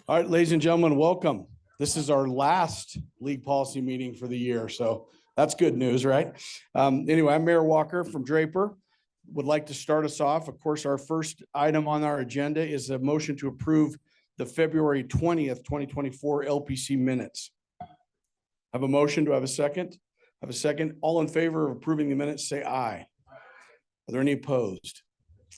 All right, ladies and gentlemen, welcome. This is our last league policy meeting for the year, so that's good news, right? Anyway, I'm Mayor Walker from Draper. Would like to start us off. Of course, our first item on our agenda is a motion to approve the February 20th, 2024 LPC minutes. Have a motion. Do I have a second? Have a second. All in favor of approving the minutes, say aye. Are there any opposed?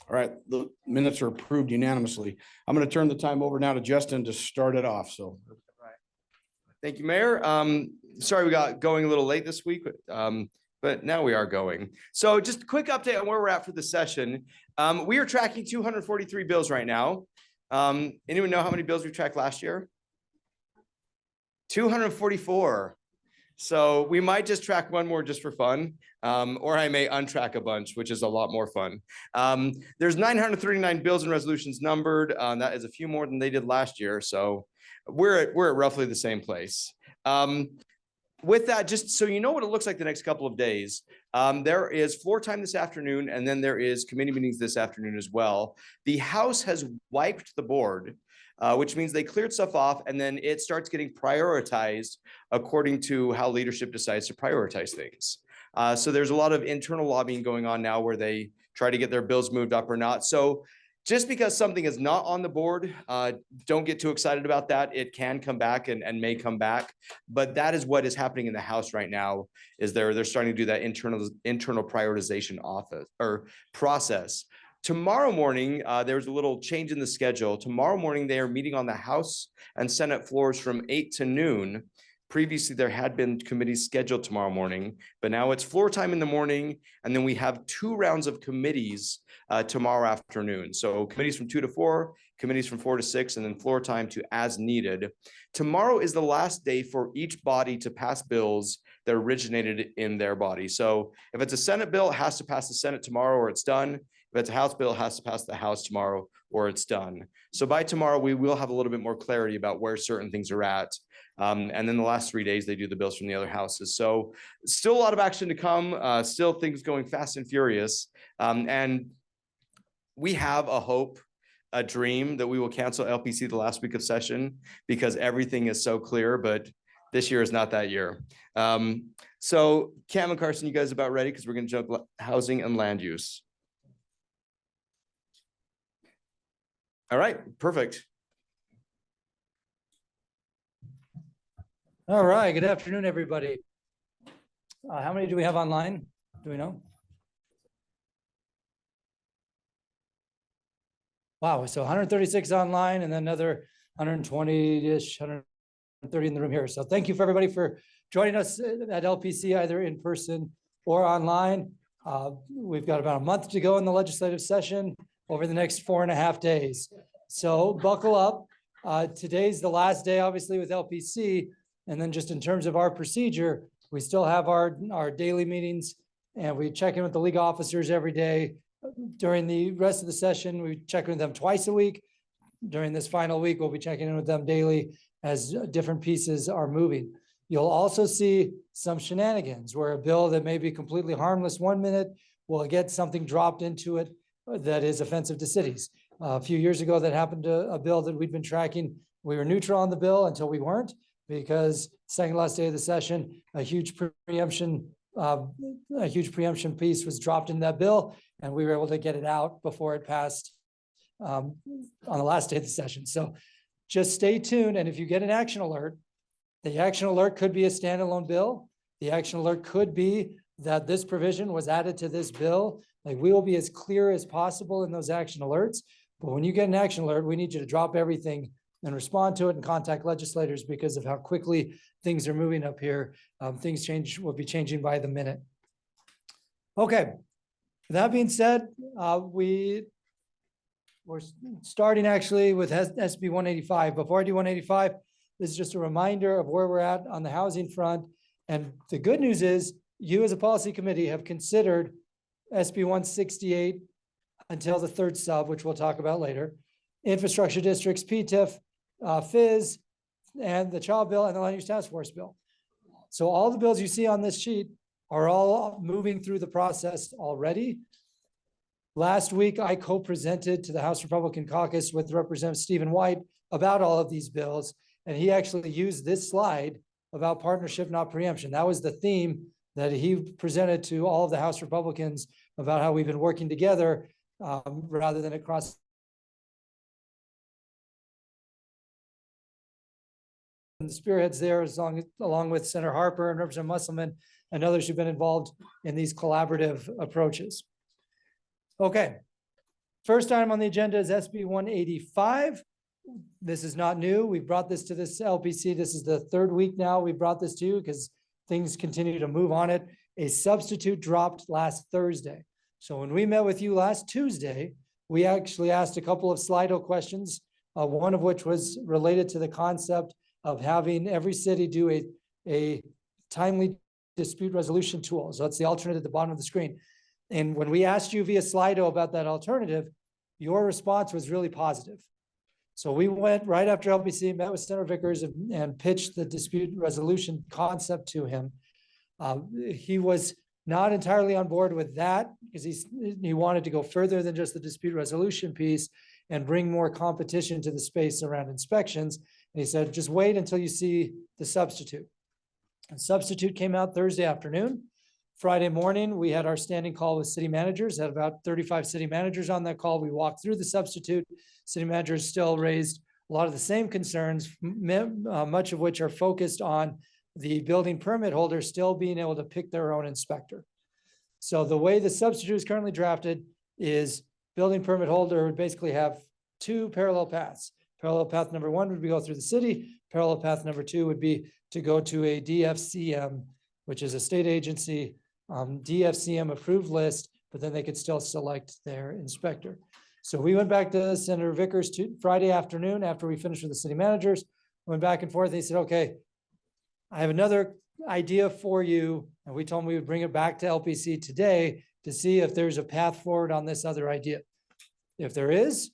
All right, the minutes are approved unanimously. I'm going to turn the time over now to Justin to start it off. So, thank you, Mayor. Sorry we got going a little late this week, but now we are going. So just a quick update on where we're at for the session. We are tracking 243 bills right now. Anyone know how many bills we tracked last year? 244. So we might just track one more just for fun, or I may untrack a bunch, which is a lot more fun. There's 939 bills and resolutions numbered. That is a few more than they did last year. So we're at roughly the same place. With that, just so you know what it looks like the next couple of days, there is floor time this afternoon, and then there is committee meetings this afternoon as well. The House has wiped the board, which means they cleared stuff off, and then it starts getting prioritized according to how leadership decides to prioritize things. So there's a lot of internal lobbying going on now where they try to get their bills moved up or not. So just because something is not on the board, don't get too excited about that. It can come back and may come back, but that is what is happening in the House right now. Is they're starting to do that internal prioritization process. Tomorrow morning, there's a little change in the schedule. Tomorrow morning, they are meeting on the House and Senate floors from 8 to noon. Previously, there had been committees scheduled tomorrow morning, but now it's floor time in the morning, and then we have 2 rounds of committees tomorrow afternoon. So committees from 2 to 4, committees from 4 to 6, and then floor time to as needed. Tomorrow is the last day for each body to pass bills that originated in their body. So if it's a Senate bill, it has to pass the Senate tomorrow or it's done. If it's a House bill, it has to pass the House tomorrow or it's done. So by tomorrow, we will have a little bit more clarity about where certain things are at. And then the last 3 days, they do the bills from the other houses. So still a lot of action to come, still things going fast and furious. And we have a hope, a dream that we will cancel LPC the last week of session because everything is so clear, but this year is not that year. So Cam and Carson, you guys about ready? Because we're going to jump housing and land use. All right, perfect. All right, good afternoon, everybody. How many do we have online? Do we know? Wow, so 136 online and then another 120-ish, 130 in the room here. So thank you for everybody for joining us at LPC, either in person or online. We've got about a month to go in the legislative session over the next 4.5 days. So buckle up. Today's the last day, obviously, with LPC. And then just in terms of our procedure, we still have our daily meetings and we check in with the league officers every day. During the rest of the session, we check in with them twice a week. During this final week, we'll be checking in with them daily as different pieces are moving. You'll also see some shenanigans where a bill that may be completely harmless 1 minute will get something dropped into it that is offensive to cities. A few years ago, that happened to a bill that we'd been tracking. We were neutral on the bill until we weren't, because second last day of the session, a huge preemption piece was dropped in that bill, and we were able to get it out before it passed on the last day of the session. So just stay tuned. And if you get an action alert, the action alert could be a standalone bill. The action alert could be that this provision was added to this bill. Like, we will be as clear as possible in those action alerts. But when you get an action alert, we need you to drop everything and respond to it and contact legislators because of how quickly things are moving up here. Things will be changing by the minute. Okay, that being said, we're starting actually with SB 185. Before I do 185, this is just a reminder of where we're at on the housing front. And the good news is you as a policy committee have considered SB 168 until the third sub, which we'll talk about later, infrastructure districts, PTIF, FIZ, and the child bill and the land use task force bill. So all the bills you see on this sheet are all moving through the process already. Last week, I co-presented to the House Republican Caucus with Representative Stephen White about all of these bills. And he actually used this slide about partnership, not preemption. That was the theme that he presented to all of the House Republicans about how we've been working together rather than across. And the spearheads there, along with Senator Harper and Representative Musselman and others who've been involved in these collaborative approaches. Okay. First item on the agenda is SB 185. This is not new. We brought this to this LPC. This is the third week now we brought this to you because things continue to move on it. A substitute dropped last Thursday. So when we met with you last Tuesday, we actually asked a couple of Slido questions, one of which was related to the concept of having every city do a timely dispute resolution tool. So that's the alternate at the bottom of the screen. And when we asked you via Slido about that alternative, your response was really positive. So we went right after LPC, met with Senator Vickers and pitched the dispute resolution concept to him. He was not entirely on board with that because he wanted to go further than just the dispute resolution piece and bring more competition to the space around inspections. And he said, just wait until you see the substitute. And substitute came out Thursday afternoon. Friday morning, we had our standing call with city managers, had about 35 city managers on that call. We walked through the substitute. City managers still raised a lot of the same concerns, much of which are focused on the building permit holder still being able to pick their own inspector. So the way the substitute is currently drafted is building permit holder would basically have two parallel paths. Parallel path number one would be go through the city. Parallel path number two would be to go to a DFCM, which is a state agency, DFCM approved list, but then they could still select their inspector. So we went back to Senator Vickers Friday afternoon after we finished with the city managers, went back and forth. He said, okay, I have another idea for you. And we told him we would bring it back to LPC today to see if there's a path forward on this other idea. If there is,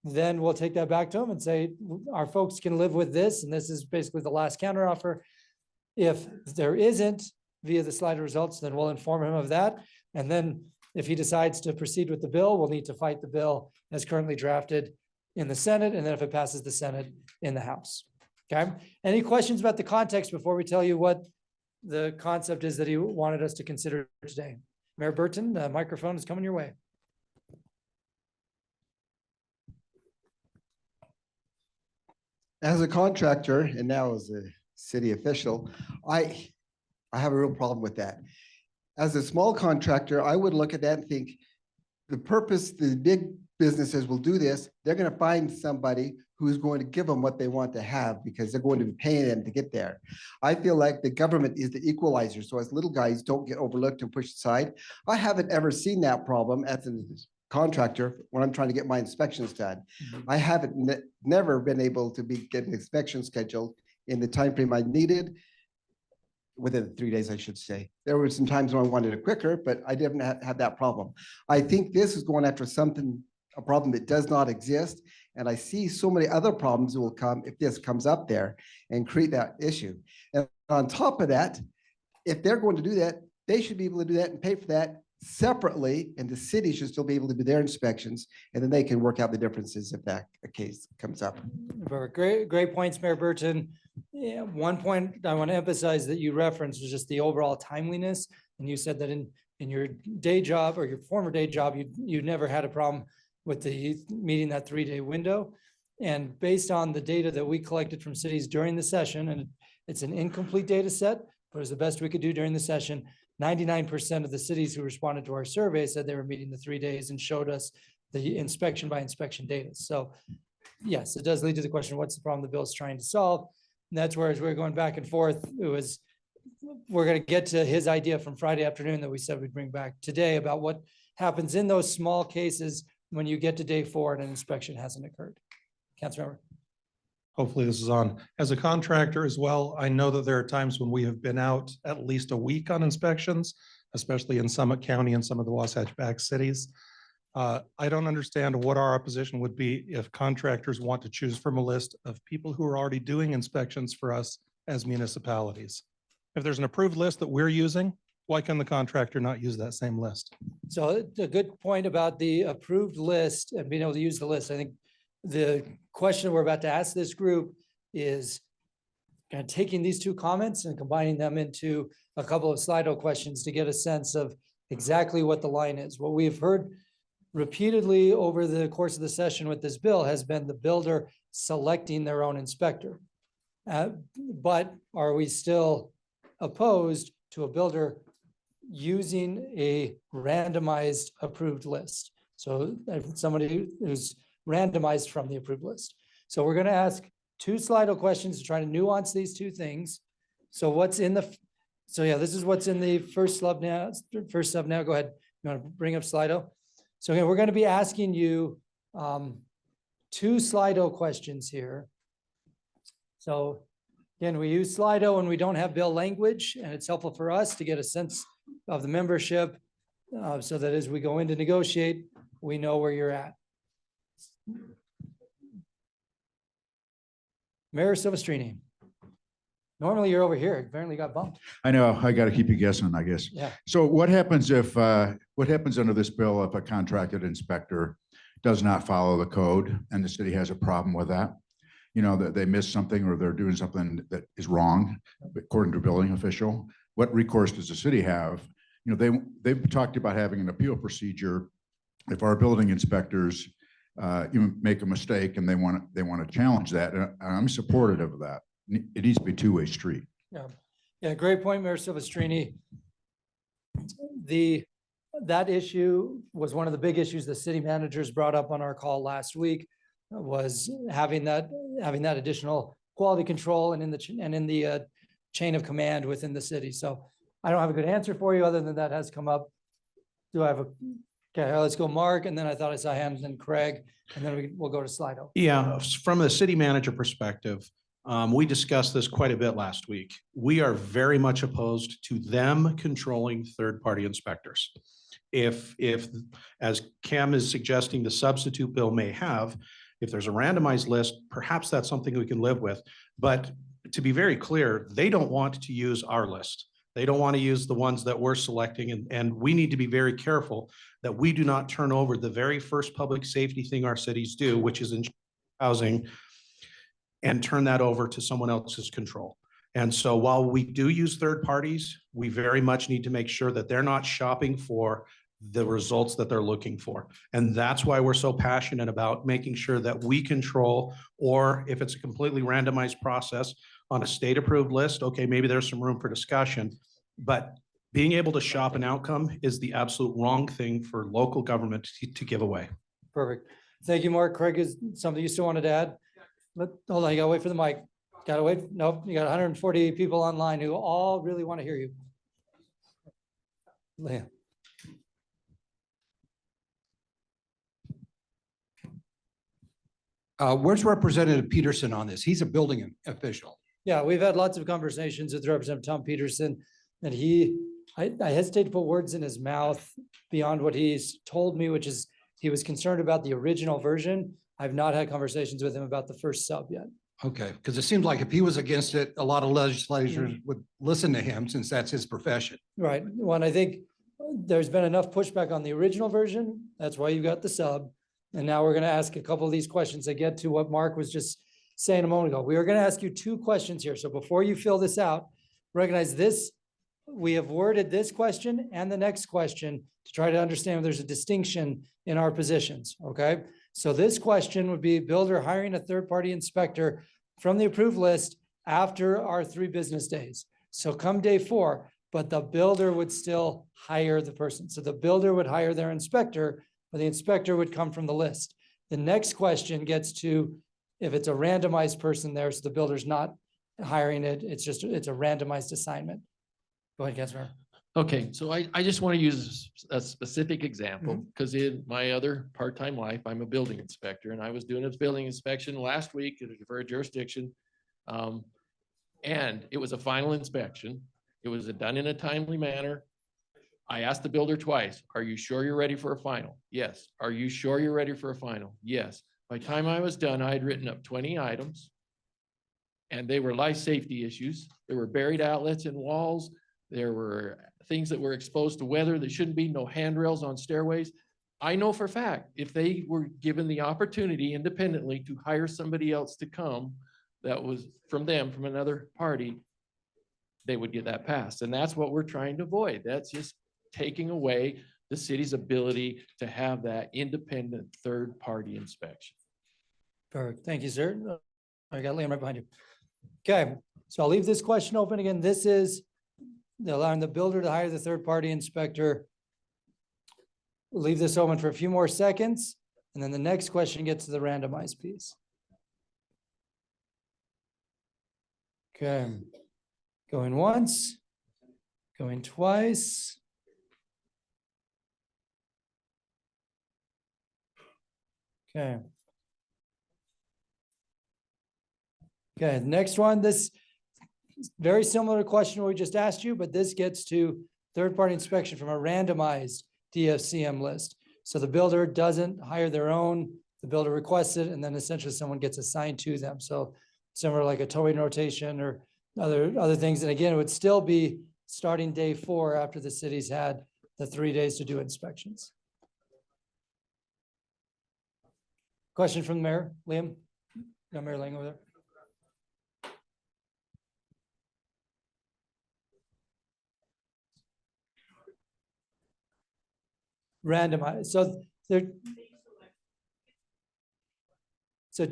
then we'll take that back to him and say, our folks can live with this. And this is basically the last counteroffer. If there isn't via the Slido results, then we'll inform him of that. And then if he decides to proceed with the bill, we'll need to fight the bill as currently drafted in the Senate. And then if it passes the Senate, in the House. Okay. Any questions about the context before we tell you what the concept is that he wanted us to consider today? Mayor Burton, the microphone is coming your way. As a contractor and now as a city official, I have a real problem with that. As a small contractor, I would look at that and think the purpose, the big businesses will do this. They're going to find somebody who's going to give them what they want to have because they're going to be paying them to get there. I feel like the government is the equalizer. So as little guys don't get overlooked and pushed aside. I haven't ever seen that problem as a contractor when I'm trying to get my inspections done. I haven't never been able to get an inspection scheduled in the time frame I needed. Within 3 days, I should say. There were some times when I wanted it quicker, but I didn't have that problem. I think this is going after a problem that does not exist. And I see so many other problems that will come if this comes up there and create that issue. And on top of that, if they're going to do that, they should be able to do that and pay for that separately, and the city should still be able to do their inspections, and then they can work out the differences if that case comes up. Great points, Mayor Burton. Yeah, one point I want to emphasize that you referenced was just the overall timeliness. And you said that in your day job or your former day job, you never had a problem with meeting that 3-day window. And based on the data that we collected from cities during the session, and it's an incomplete data set, but it was the best we could do during the session, 99% of the cities who responded to our survey said they were meeting the 3 days and showed us the inspection by inspection data. So yes, it does lead to the question, what's the problem the bill is trying to solve? And that's where, as we're going back and forth, we're going to get to his idea from Friday afternoon that we said we'd bring back today about what happens in those small cases when you get to day 4 and an inspection hasn't occurred. Councilmember. Hopefully this is on. As a contractor as well, I know that there are times when we have been out at least a week on inspections, especially in Summit County and some of the Wasatch back cities. I don't understand what our opposition would be if contractors want to choose from a list of people who are already doing inspections for us as municipalities. If there's an approved list that we're using, why can the contractor not use that same list? So a good point about the approved list and being able to use the list. I think the question we're about to ask this group is kind of taking these two comments and combining them into a couple of Slido questions to get a sense of exactly what the line is. What we've heard repeatedly over the course of the session with this bill has been the builder selecting their own inspector. But are we still opposed to a builder using a randomized approved list? So somebody who's randomized from the approved list. So we're going to ask two Slido questions to try to nuance these two things. So what's in the, so yeah, this is what's in the first sub now. Go ahead. You want to bring up Slido? So again, we're going to be asking you two Slido questions here. So again, we use Slido when we don't have bill language, and it's helpful for us to get a sense of the membership so that as we go in to negotiate, we know where you're at. Mayor Silvestrini. Normally you're over here. Apparently got bumped. I know, I got to keep you guessing, I guess. Yeah. So what happens if, what happens under this bill if a contracted inspector does not follow the code and the city has a problem with that? You know, that they missed something or they're doing something that is wrong, according to a building official. What recourse does the city have? You know, they've talked about having an appeal procedure. If our building inspectors you make a mistake and they want to challenge that, and I'm supportive of that. It needs to be a two-way street. Yeah, great point, Mayor Silvestrini. That issue was one of the big issues the city managers brought up on our call last week, was having that additional quality control and in the chain of command within the city. So I don't have a good answer for you other than that has come up. Do I have okay, let's go Mark, and then I thought I saw hands, and Craig, and then we'll go to Slido. Yeah, from the city manager perspective, we discussed this quite a bit last week. We are very much opposed to them controlling third-party inspectors. If, as Cam is suggesting, the substitute bill may have, if there's a randomized list, perhaps that's something we can live with. But to be very clear, they don't want to use our list. They don't want to use the ones that we're selecting. And we need to be very careful that we do not turn over the very first public safety thing our cities do, which is in housing, and turn that over to someone else's control. And so while we do use third parties, we very much need to make sure that they're not shopping for the results that they're looking for. And that's why we're so passionate about making sure that we control, or if it's a completely randomized process on a state approved list, okay, maybe there's some room for discussion, but being able to shop an outcome is the absolute wrong thing for local government to give away. Perfect. Thank you, Mark. Craig, is something you still wanted to add? Hold on, you gotta wait for the mic. Gotta wait. Nope, you got 140 people online who all really want to hear you. Leah. Where's Representative Peterson on this? He's a building official. Yeah, we've had lots of conversations with Representative Tom Peterson, and I hesitate to put words in his mouth beyond what he's told me, which is he was concerned about the original version. I've not had conversations with him about the first sub yet. Okay, because it seems like if he was against it, a lot of legislators would listen to him since that's his profession. Right. Well, and I think there's been enough pushback on the original version. That's why you got the sub. And now we're going to ask a couple of these questions that get to what Mark was just saying a moment ago. We are going to ask you two questions here. So before you fill this out, recognize this. We have worded this question and the next question to try to understand if there's a distinction in our positions. Okay. So this question would be builder hiring a third-party inspector from the approved list after our 3 business days. So come day 4, but the builder would still hire the person. So the builder would hire their inspector, but the inspector would come from the list. The next question gets to if it's a randomized person there, so the builder's not hiring it, it's a randomized assignment. Go ahead, Councilor. Okay, so I just want to use a specific example because in my other part-time life, I'm a building inspector and I was doing a building inspection last week for a jurisdiction. And it was a final inspection. It was done in a timely manner. I asked the builder twice, are you sure you're ready for a final? Yes. Are you sure you're ready for a final? Yes. By the time I was done, I had written up 20 items and they were life safety issues. There were buried outlets in walls. There were things that were exposed to weather that shouldn't be, no handrails on stairways. I know for a fact, if they were given the opportunity independently to hire somebody else to come that was from them, from another party, they would get that passed. And that's what we're trying to avoid. That's just taking away the city's ability to have that independent third-party inspection. Perfect. Thank you, sir. I got Liam right behind you. Okay, so I'll leave this question open again. This is allowing the builder to hire the third-party inspector. We'll leave this open for a few more seconds, and then the next question gets to the randomized piece. Okay, going once, going twice. Okay. Okay, next one, this is very similar to the question we just asked you, but this gets to third-party inspection from a randomized DFCM list. So the builder doesn't hire their own, the builder requests it, and then essentially someone gets assigned to them. So similar like a towing rotation or other things. And again, it would still be starting day 4 after the city's had the 3 days to do inspections. Question from the mayor, Liam? Got Mayor Lang over there. Randomized, so there. So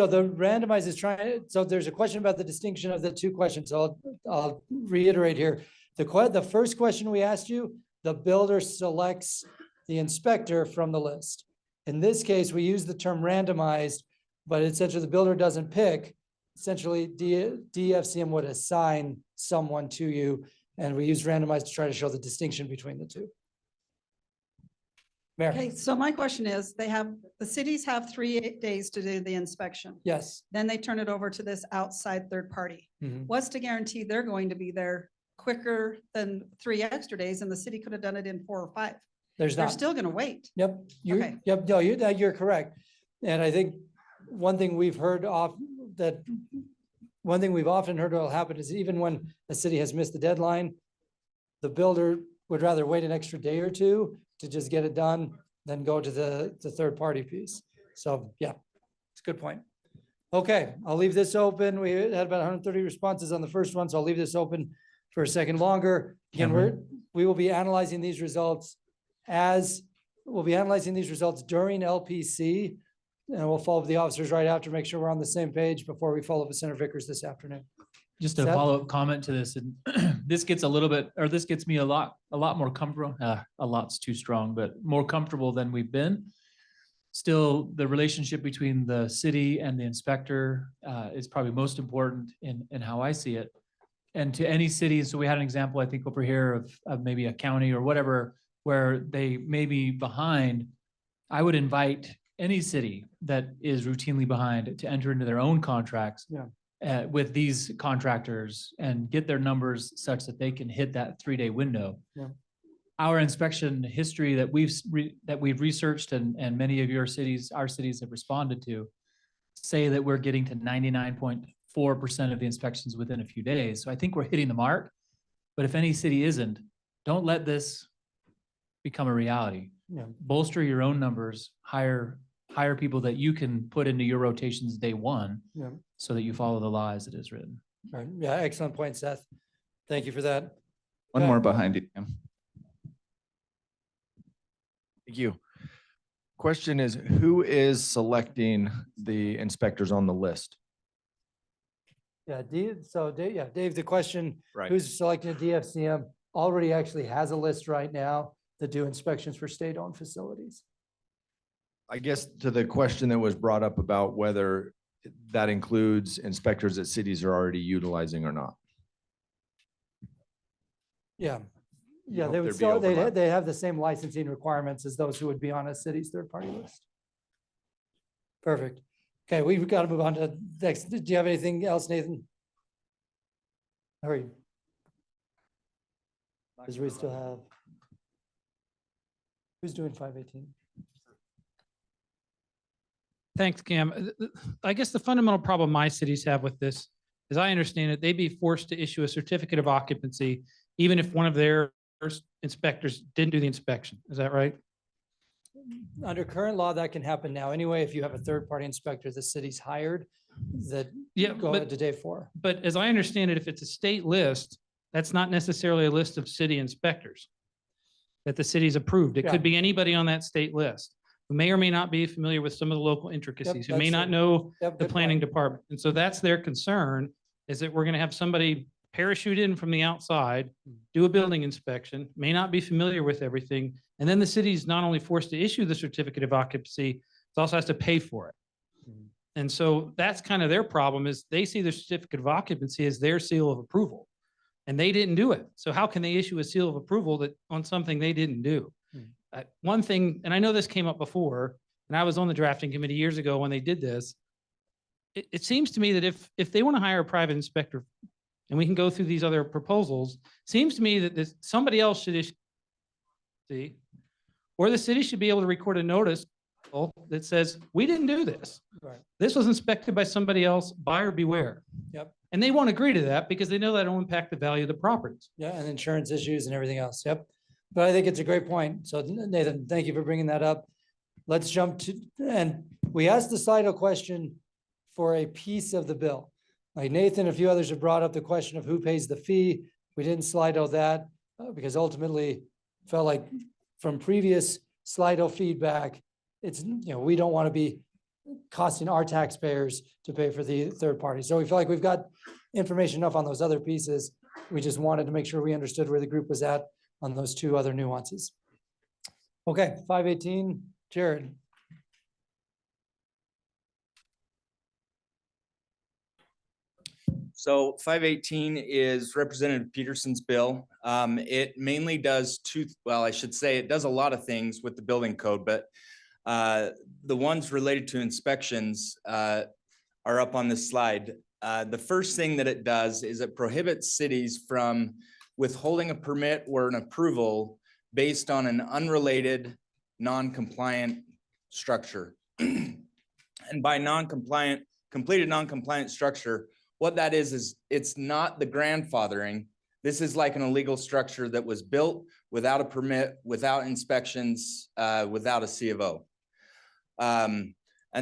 the randomized is trying, so there's a question about the distinction of the two questions. So I'll reiterate here. The first question we asked you, the builder selects the inspector from the list. In this case, we use the term randomized, but essentially the builder doesn't pick. Essentially, DFCM would assign someone to you, and we use randomized to try to show the distinction between the two. Mayor, Okay, so my question is, the cities have 3 days to do the inspection. yes. Then they turn it over to this outside third party. Mhm. What's to guarantee they're going to be there quicker than 3 extra days, and the city could have done it in 4 or 5? There's They're not. still gonna wait. Yep, Okay. yep, no, you're correct. And I think one thing we've heard one thing we've often heard will happen is even when a city has missed the deadline, the builder would rather wait an extra day or two to just get it done than go to the third party piece. So, yeah, it's a good point. Okay, I'll leave this open. We had about 130 responses on the first one, so I'll leave this open for a second longer. Again, we will be analyzing these results during LPC. And we'll follow up with the officers right after, make sure we're on the same page before we follow up with Senator Vickers this afternoon. Just a Seth? follow-up comment to this, and this gets me a lot more comfortable. A lot's too strong, but more comfortable than we've been. Still, the relationship between the city and the inspector is probably most important in how I see it. And to any city, so we had an example, I think over here of maybe a county or whatever, where they may be behind. I would invite any city that is routinely behind to enter into their own contracts. With these contractors and get their numbers such that they can hit that 3-day window. Yeah. Our inspection history that we've researched and many of our cities have responded to say that we're getting to 99.4% of the inspections within a few days. So I think we're hitting the mark, but if any city isn't, don't let this become a reality. Yeah. Bolster your own numbers, hire people that you can put into your rotations day 1. Yeah. So that you follow the law as it is written. Right. Yeah, excellent point, Seth. Thank you for that. One Okay. more behind you. Cam. Thank you. Question is, who is selecting the inspectors on the list? Yeah, Dave, Dave, the question, Right. who's selecting a DFCM already actually has a list right now that do inspections for state-owned facilities. I guess to the question that was brought up about whether that includes inspectors that cities are already utilizing or not. Yeah. Yeah, hope they would there'd be still, overlap. they have the same licensing requirements as those who would be on a city's third-party list. Perfect. Okay, we've got to move on to next. Do you have anything else, Nathan? How are you? Because we still have. Who's doing 518? Thanks, Cam. I guess the fundamental problem my cities have with this, as I understand it, they'd be forced to issue a certificate of occupancy, even if one of theirs inspectors didn't do the inspection. Is that right? Under current law, that can happen now anyway. If you have a third-party inspector the city's hired, that Yeah, go ahead to day 4. but as I understand it, if it's a state list, that's not necessarily a list of city inspectors that the city's approved. It Yeah. could be anybody on that state list who may or may not be familiar with some of the local intricacies, who may that's not it. know Yep, the good planning point. department. And so that's their concern, is that we're going to have somebody parachute in from the outside, do a building inspection, may not be familiar with everything. And then the city's not only forced to issue the certificate of occupancy, it also has to pay for it. And so that's kind of their problem, is they see the certificate of occupancy as their seal of approval. And they didn't do it. So how can they issue a seal of approval that on something they didn't do? One thing, and I know this came up before, and I was on the drafting committee years ago when they did this. It seems to me that if they want to hire a private inspector, and we can go through these other proposals, seems to me that somebody else should issue, or the city should be able to record a notice that says, we didn't do this. Right. This was inspected by somebody else, buyer beware. Yep. And they won't agree to that because they know that'll impact the value of the properties. Yeah, and insurance issues and everything else. Yep. But I think it's a great point. So Nathan, thank you for bringing that up. Let's jump to, and we asked the Slido question for a piece of the bill. Like Nathan, a few others have brought up the question of who pays the fee. We didn't Slido that because ultimately felt like from previous Slido feedback, it's, we don't want to be costing our taxpayers to pay for the third party. So we feel like we've got information enough on those other pieces. We just wanted to make sure we understood where the group was at on those 2 other nuances. Okay, 518, Jared. So 518 is Representative Peterson's bill. It mainly does I should say it does a lot of things with the building code, but the ones related to inspections are up on this slide. The first thing that it does is it prohibits cities from withholding a permit or an approval based on an unrelated, non-compliant structure. And by completed non-compliant structure, what that is it's not the grandfathering. This is like an illegal structure that was built without a permit, without inspections, without a C of O. And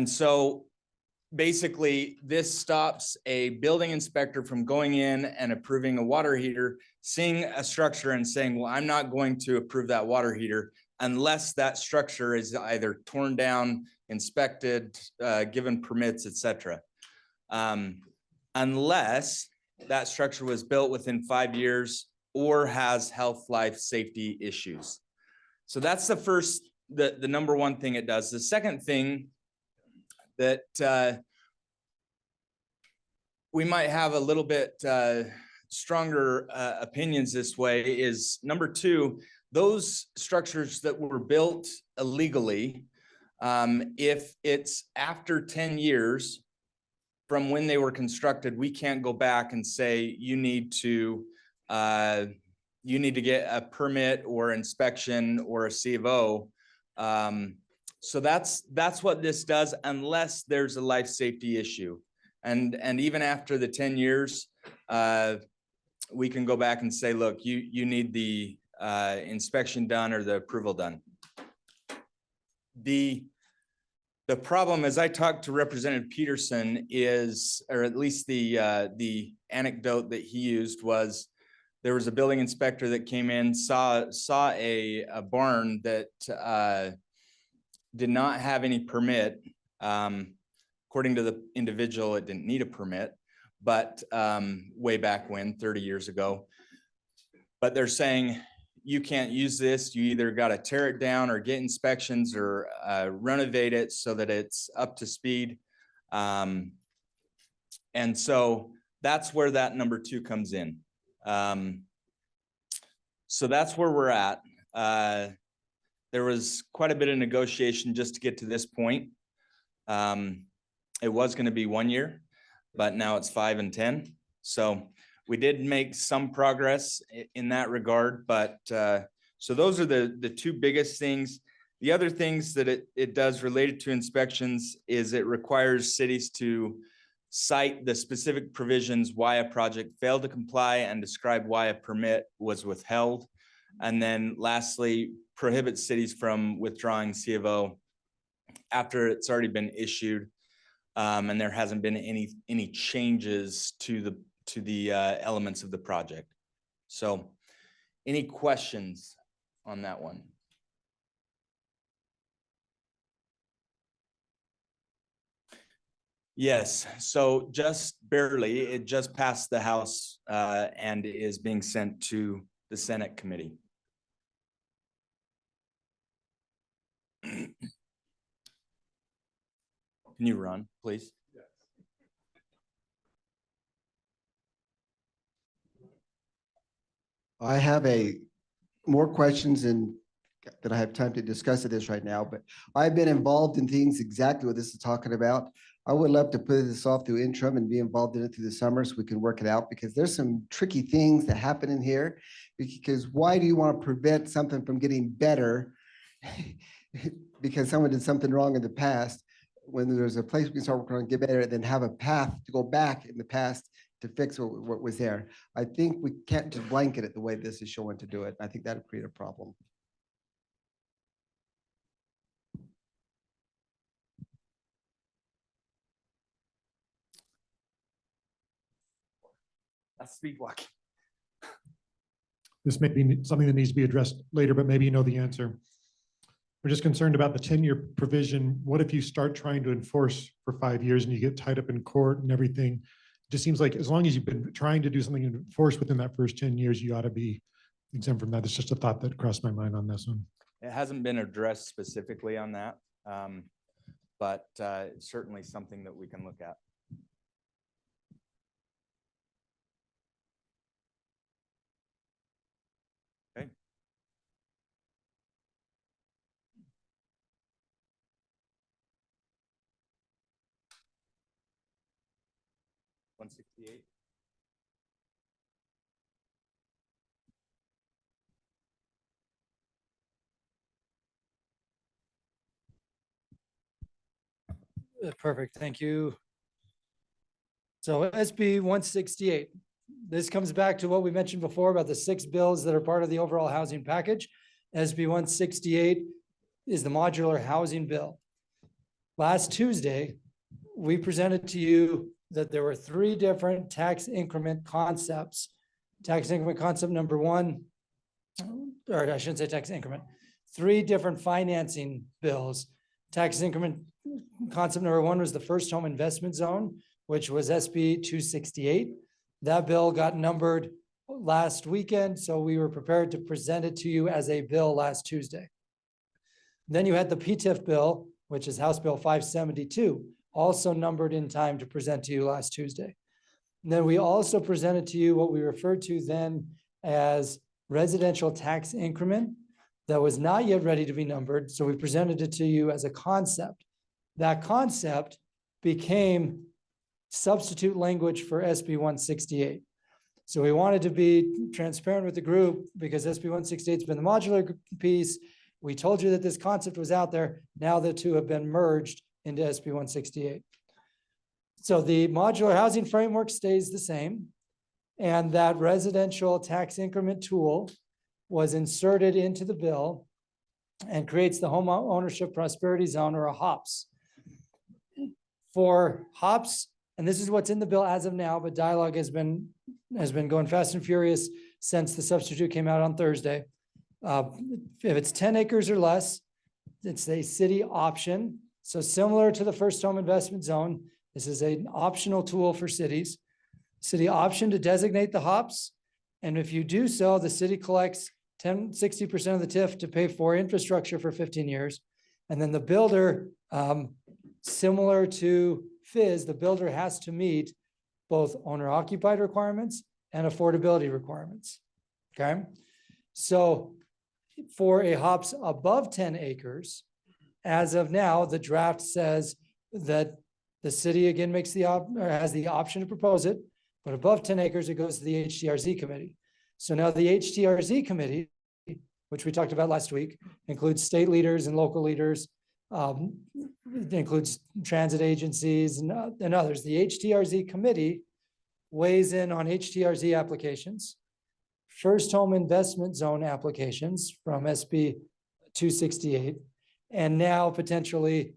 so basically this stops a building inspector from going in and approving a water heater, seeing a structure and saying, well, I'm not going to approve that water heater unless that structure is either torn down, inspected, given permits, etc. Unless that structure was built within 5 years or has health, life, safety issues. So that's the first, the number one thing it does. The second thing that we might have a little bit stronger opinions this way is number 2, those structures that were built illegally, if it's after 10 years from when they were constructed, we can't go back and say, you need to get a permit or inspection or a C of O. So that's what this does, unless there's a life safety issue. And even after the 10 years, we can go back and say, look, you need the inspection done or the approval done. The problem, as I talked to Representative Peterson, is, or at least the anecdote that he used was, there was a building inspector that came in, saw a barn that did not have any permit. According to the individual, it didn't need a permit, but way back when, 30 years ago. But they're saying, you can't use this. You either got to tear it down or get inspections or renovate it so that it's up to speed. And so that's where that number 2 comes in. So that's where we're at. There was quite a bit of negotiation just to get to this point. It was going to be 1 year, but now it's 5 and 10. So we did make some progress in that regard, but so those are the 2 biggest things. The other things that it does related to inspections is it requires cities to cite the specific provisions why a project failed to comply and describe why a permit was withheld. And then lastly, prohibits cities from withdrawing C of O after it's already been issued. And there hasn't been any changes to the elements of the project. So any questions on that one? Yes, so just barely, it just passed the House and is being sent to the Senate committee. Can you run, please? I have more questions that I have time to discuss this right now, but I've been involved in things exactly what this is talking about. I would love to put this off through interim and be involved in it through the summer so we can work it out, because there's some tricky things that happen in here. Because why do you want to prevent something from getting better because someone did something wrong in the past, when there's a place we can start working on, get better, then have a path to go back in the past to fix what was there. I think we can't just blanket it the way this is showing to do it. I think that'd create a problem. That's speed walking. This may be something that needs to be addressed later, but maybe you know the answer. We're just concerned about the 10-year provision. What if you start trying to enforce for 5 years and you get tied up in court and everything? It just seems like as long as you've been trying to do something and enforce within that first 10 years, you ought to be exempt from that. It's just a thought that crossed my mind on this one. It hasn't been addressed specifically on that, but certainly something that we can look at. Okay. $168. Perfect, thank you. So SB 168, this comes back to what we mentioned before about the 6 bills that are part of the overall housing package. SB 168 is the modular housing bill. Last Tuesday, we presented to you that there were 3 different tax increment concepts. Tax increment concept number 1, or I shouldn't say tax increment, 3 different financing bills. Tax increment concept number 1 was the first home investment zone, which was SB 268. That bill got numbered last weekend, so we were prepared to present it to you as a bill last Tuesday. Then you had the PTIF bill, which is House Bill 572, also numbered in time to present to you last Tuesday. And then we also presented to you what we referred to then as residential tax increment that was not yet ready to be numbered. So we presented it to you as a concept. That concept became substitute language for SB 168. So we wanted to be transparent with the group because SB 168 has been the modular piece. We told you that this concept was out there. Now the two have been merged into SB 168. So the modular housing framework stays the same, and that residential tax increment tool was inserted into the bill and creates the home ownership prosperity zone, or a HOPS. For HOPS, and this is what's in the bill as of now, but dialogue has been going fast and furious since the substitute came out on Thursday. If it's 10 acres or less, it's a city option. So similar to the first home investment zone, this is an optional tool for cities. City option to designate the HOPS. And if you do so, the city collects 60% of the TIF to pay for infrastructure for 15 years. And then the builder, similar to FIZ, the builder has to meet both owner occupied requirements and affordability requirements. Okay. So for a HOPS above 10 acres, as of now, the draft says that the city again makes has the option to propose it, but above 10 acres, it goes to the HTRZ committee. So now the HTRZ committee, which we talked about last week, includes state leaders and local leaders, it includes transit agencies and others. The HTRZ committee weighs in on HTRZ applications first home investment zone applications from SB 268, and now potentially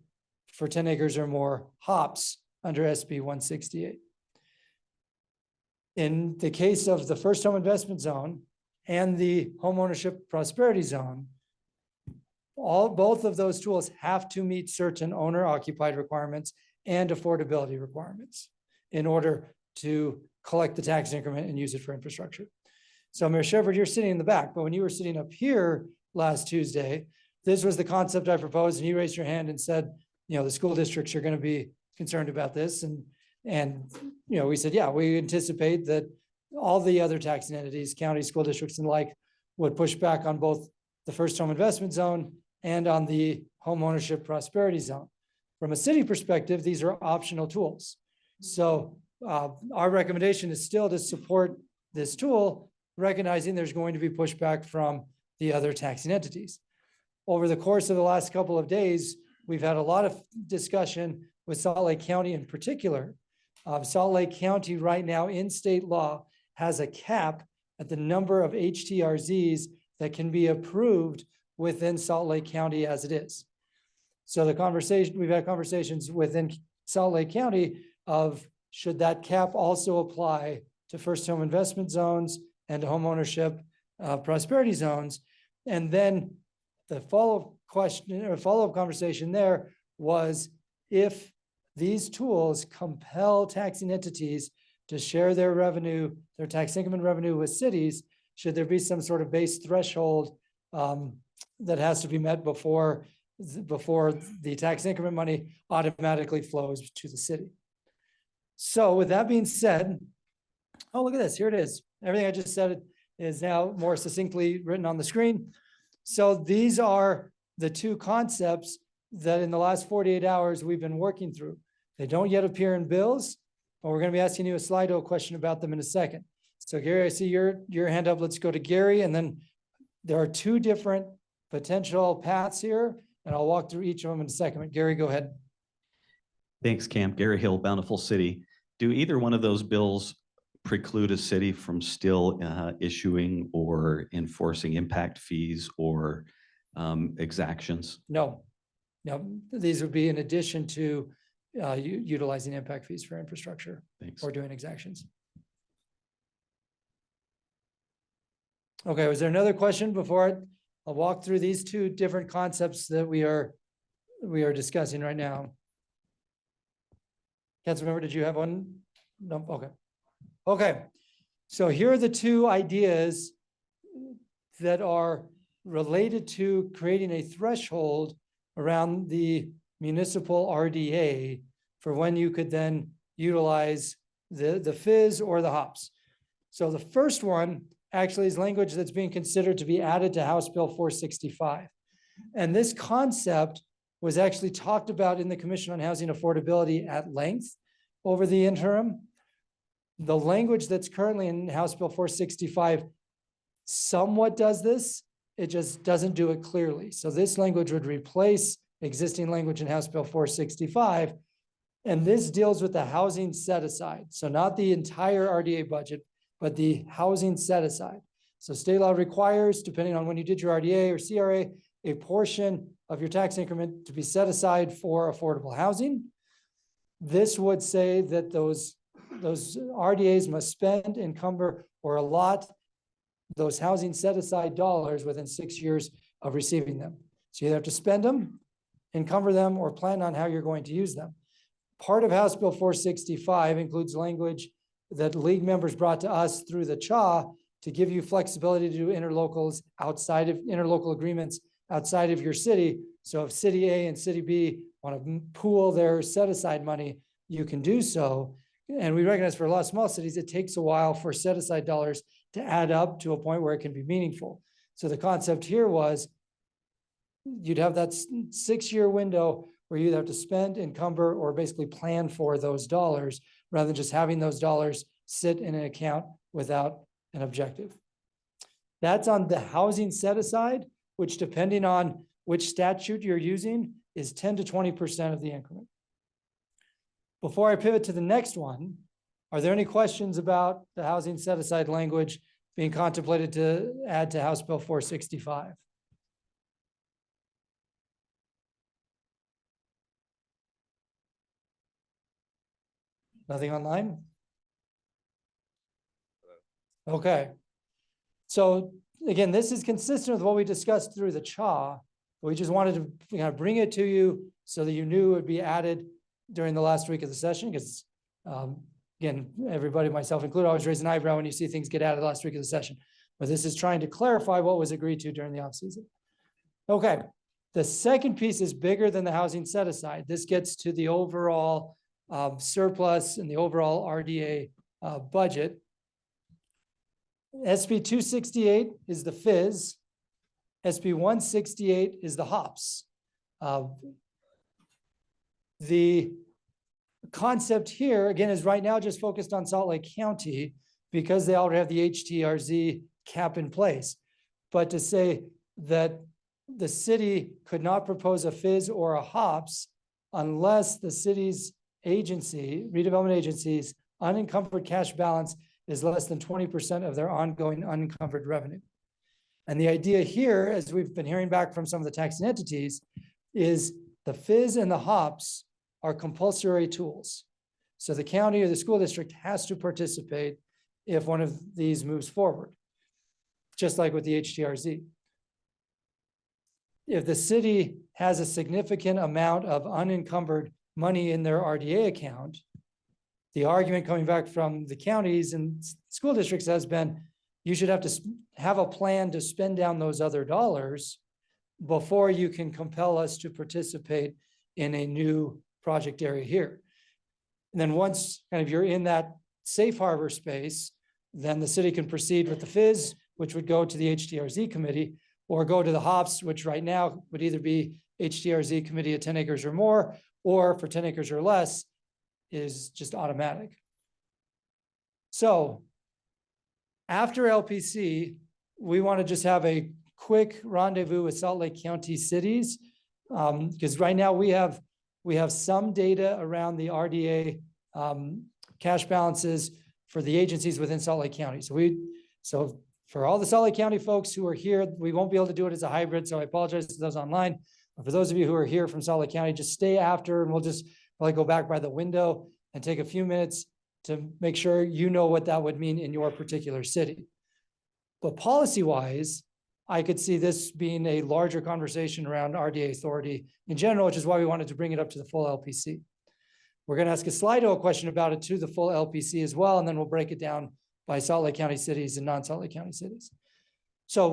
for 10 acres or more hops under SB 168. In the case of the first home investment zone and the homeownership prosperity zone, both of those tools have to meet certain owner occupied requirements and affordability requirements in order to collect the tax increment and use it for infrastructure. So Mayor Shepherd, you're sitting in the back, but when you were sitting up here last Tuesday, this was the concept I proposed, and you raised your hand and said, you know, the school districts are going to be concerned about this. And you know, we said, yeah, we anticipate that all the other taxing entities, counties, school districts and the like would push back on both the first home investment zone and on the home ownership prosperity zone. From a city perspective, these are optional tools. So our recommendation is still to support this tool, recognizing there's going to be pushback from the other taxing entities. Over the course of the last couple of days, we've had a lot of discussion with Salt Lake County in particular. Salt Lake County right now in state law has a cap at the number of HTRZs that can be approved within Salt Lake County as it is. So we've had conversations within Salt Lake County of should that cap also apply to first home investment zones and to home ownership prosperity zones. And then the follow-up question or follow-up conversation there was if these tools compel taxing entities to share their revenue, their tax income and revenue with cities, should there be some sort of base threshold that has to be met before the tax increment money automatically flows to the city? So with that being said, oh, look at this, here it is. Everything I just said is now more succinctly written on the screen. So these are the two concepts that in the last 48 hours we've been working through. They don't yet appear in bills, but we're going to be asking you a Slido question about them in a second. So Gary, I see your hand up. Let's go to Gary. And then there are two different potential paths here, and I'll walk through each of them in a second. But Gary, go ahead. Thanks, Camp. Gary Hill, Bountiful City. Do either one of those bills preclude a city from still issuing or enforcing impact fees or exactions? No, these would be in addition to utilizing impact fees for infrastructure. Thanks. Or doing exactions. Okay, was there another question before I'll walk through these two different concepts that we are discussing right now? Councilmember, did you have one? No, okay. Okay, so here are the two ideas that are related to creating a threshold around the municipal RDA for when you could then utilize the fizz or the hops. So the first one actually is language that's being considered to be added to House Bill 465. And this concept was actually talked about in the Commission on Housing Affordability at length over the interim. The language that's currently in House Bill 465 somewhat does this. It just doesn't do it clearly. So this language would replace existing language in House Bill 465. And this deals with the housing set aside. So not the entire RDA budget, but the housing set aside. So state law requires, depending on when you did your RDA or CRA, a portion of your tax increment to be set aside for affordable housing. This would say that those RDAs must spend, encumber, or allot those housing set aside dollars within 6 years of receiving them. So you either have to spend them, encumber them, or plan on how you're going to use them. Part of House Bill 465 includes language that league members brought to us through the CHA to give you flexibility to do interlocal agreements outside of your city. So if City A and City B want to pool their set aside money, you can do so. And we recognize for a lot of small cities, it takes a while for set aside dollars to add up to a point where it can be meaningful. So the concept here was you'd have that 6-year window where you'd have to spend, encumber, or basically plan for those dollars rather than just having those dollars sit in an account without an objective. That's on the housing set aside, which depending on which statute you're using is 10 to 20% of the increment. Before I pivot to the next one, are there any questions about the housing set aside language being contemplated to add to House Bill 465. Nothing online? Okay. So again, this is consistent with what we discussed through the CHA. We just wanted to kind of bring it to you so that you knew it would be added during the last week of the session, because again, everybody, myself included, always raise an eyebrow when you see things get added last week of the session. But this is trying to clarify what was agreed to during the off season. Okay, the second piece is bigger than the housing set aside. This gets to the overall surplus and the overall RDA budget. SB 268 is the FIZ. SB 168 is the HOPS. The concept here, again, is right now just focused on Salt Lake County because they already have the HTRZ cap in place. But to say that the city could not propose a FIZ or a HOPS unless the city's agency, redevelopment agency's unencumbered cash balance is less than 20% of their ongoing unencumbered revenue. And the idea here, as we've been hearing back from some of the taxing entities, is the FIZ and the HOPS are compulsory tools. So the county or the school district has to participate if one of these moves forward, just like with the HTRZ. If the city has a significant amount of unencumbered money in their RDA account, the argument coming back from the counties and school districts has been, you should have to have a plan to spend down those other dollars before you can compel us to participate in a new project area here. And then once kind of you're in that safe harbor space, then the city can proceed with the FIZ, which would go to the HTRZ committee, or go to the HOPS, which right now would either be HTRZ committee of 10 acres or more, or for 10 acres or less is just automatic. So after LPC, we want to just have a quick rendezvous with Salt Lake County cities, because right now we have some data around the RDA cash balances for the agencies within Salt Lake County. So for all the Salt Lake County folks who are here, we won't be able to do it as a hybrid, so I apologize to those online. But for those of you who are here from Salt Lake County, just stay after and we'll just probably go back by the window and take a few minutes to make sure you know what that would mean in your particular city. But policy-wise, I could see this being a larger conversation around RDA authority in general, which is why we wanted to bring it up to the full LPC. We're going to ask a Slido question about it to the full LPC as well, and then we'll break it down by Salt Lake County cities and non-Salt Lake County cities. So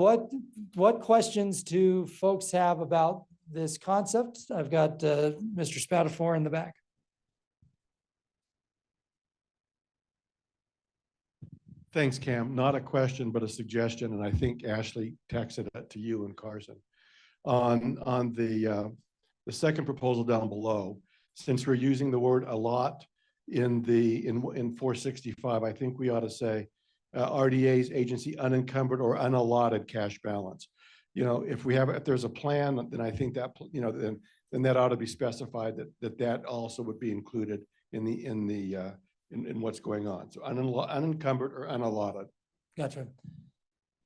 what questions do folks have about this concept? I've got Mr. Spatafor in the back. Thanks, Cam. Not a question, but a suggestion, and I think Ashley texted it to you and Carson. On the second proposal down below, since we're using the word allot in 465, I think we ought to say RDA's agency unencumbered or unallotted cash balance. You know, if there's a plan, then I think that, you know, then that ought to be specified that also would be included in what's going on. So unencumbered or unallotted. Gotcha.